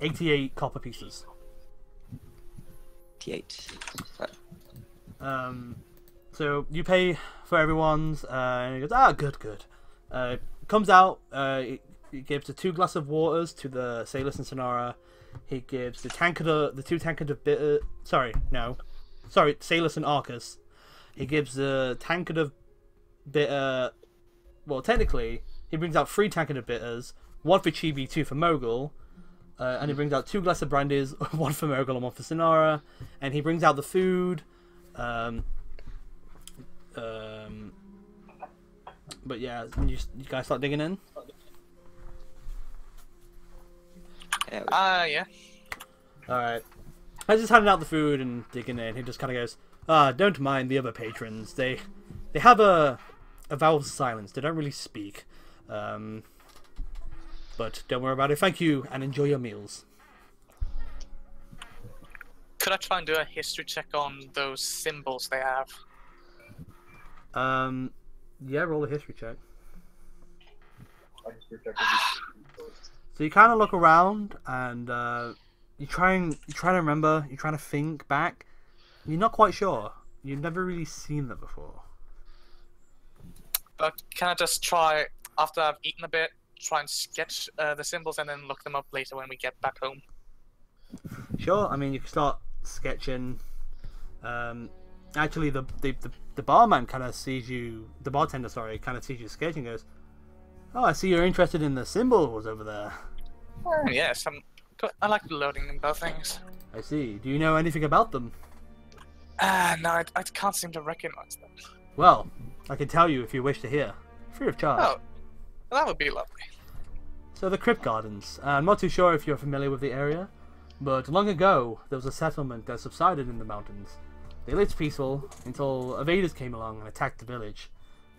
88 copper pieces. 88. So you pay for everyone's, and he goes, good. Comes out, he gives the 2 glass of waters to the Salus and Sonara. He gives the two tankard of bitter. Sorry, Salus and Arcus. He gives the tankard of bitter. Well, technically, he brings out 3 tankard of bitters, 1 for Chibi, 2 for Mogul. And he brings out 2 glass of brandies, 1 for Mogul and 1 for Sonara. And he brings out the food. But yeah, you guys start digging in. Yeah. All right. I just handing out the food and digging in. He just kind of goes, don't mind the other patrons. They have a vow of silence. They don't really speak. But don't worry about it. Thank you and enjoy your meals. Could I try and do a history check on those symbols they have? Yeah, roll a history check. I just protected these. So you kind of look around and you try to remember. You're trying to think back. You're not quite sure. You've never really seen them before. But can I just try, after I've eaten a bit, try and sketch the symbols and then look them up later when we get back home? Sure. I mean, you can start sketching. Actually, the barman kind of sees you. The bartender, sorry, kind of sees you sketching. And goes, "Oh, I see you're interested in the symbols over there. Yes, I like learning about things. I see. Do you know anything about them?" No, I can't seem to recognize them. Well, I can tell you if you wish to hear, free of charge. Oh, that would be lovely. So the Crypt Gardens. I'm not too sure if you're familiar with the area, but long ago there was a settlement that subsided in the mountains. They lived peaceful until invaders came along and attacked the village.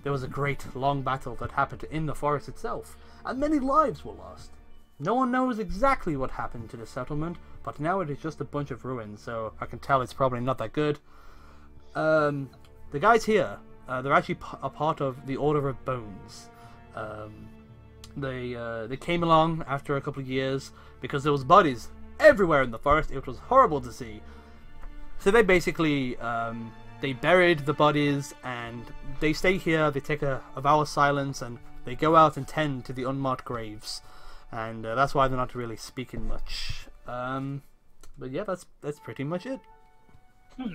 There was a great long battle that happened in the forest itself, and many lives were lost. No one knows exactly what happened to the settlement, but now it is just a bunch of ruins, so I can tell it's probably not that good. The guys here, they're actually a part of the Order of Bones. They came along after a couple of years because there was bodies everywhere in the forest. It was horrible to see. So they basically they buried the bodies, and they stay here. They take a vow of silence, and they go out and tend to the unmarked graves, and that's why they're not really speaking much. But yeah, that's pretty much it.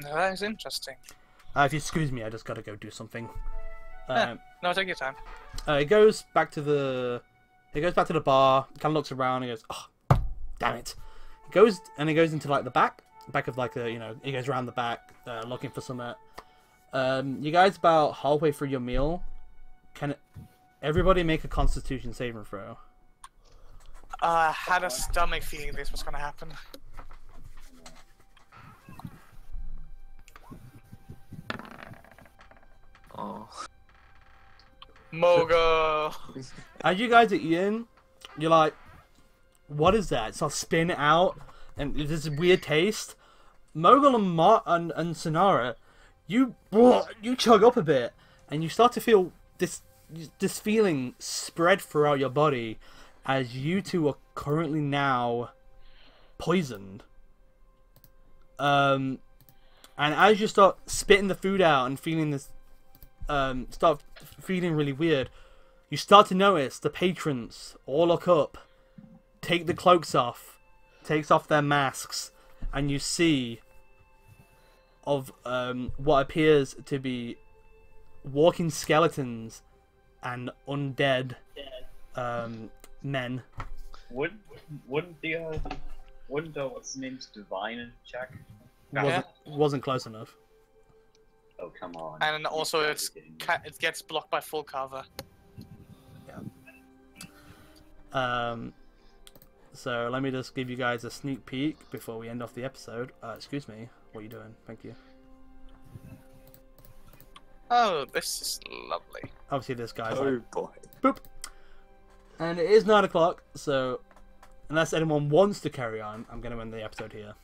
That is interesting. If you excuse me, I just gotta go do something. No, take your time. He goes back to the bar. Kind of looks around. And he goes, "Oh, damn it!" He goes into like the back of like he goes around the back looking for something. You guys about halfway through your meal. Can everybody make a Constitution saving throw? I had a stomach feeling this was gonna happen. Oh. Mogo. As you guys are eating, you're like, "What is that?" It starts spinning out, and there's this weird taste. Mogul and Sonara, you chug up a bit, and you start to feel this feeling spread throughout your body, as you two are currently now poisoned. And as you start spitting the food out and feeling this, start feeling really weird, you start to notice the patrons all look up, take the cloaks off, takes off their masks, and you see of what appears to be walking skeletons and undead men. Wouldn't what's the name's divine check? Wasn't close enough. Oh, come on. And also You it gotta be kidding me. gets blocked by full cover. So let me just give you guys a sneak peek before we end off the episode. Excuse me, what are you doing? Thank you. Oh, this is lovely. Obviously this guy's Oh like, boy. boop. And it is 9 o'clock, so unless anyone wants to carry on, I'm going to end the episode here.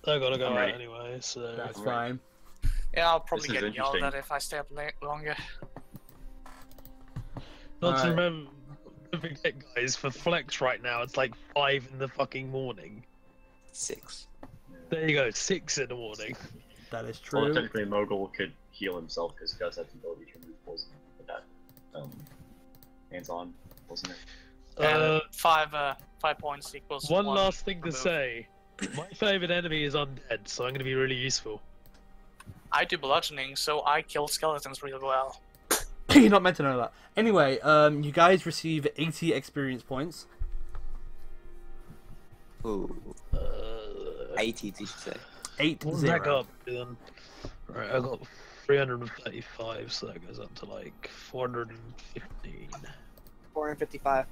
I gotta go I'm out ready. anyway, so. That's Right. fine. Yeah, I'll probably This is get yelled interesting. at if I stay up longer. Not to Alright. remember, don't forget, guys, for Flex right now, it's like 5 in the fucking morning. 6. There you go, 6 in the morning. That is Well, true. technically, Mogul could heal himself because he does have the ability to remove poison. But that, hands-on, wasn't it? Uh, 5 points equals one last thing to remove. say. My favourite enemy is undead, so I'm gonna be really useful. I do bludgeoning, so I kill skeletons really well. You're not meant to know that. Anyway, you guys receive 80 experience points. Ooh. 80, did you say? 8 What does that go up to then? Right, I got 335, so that goes up to like 415. 455.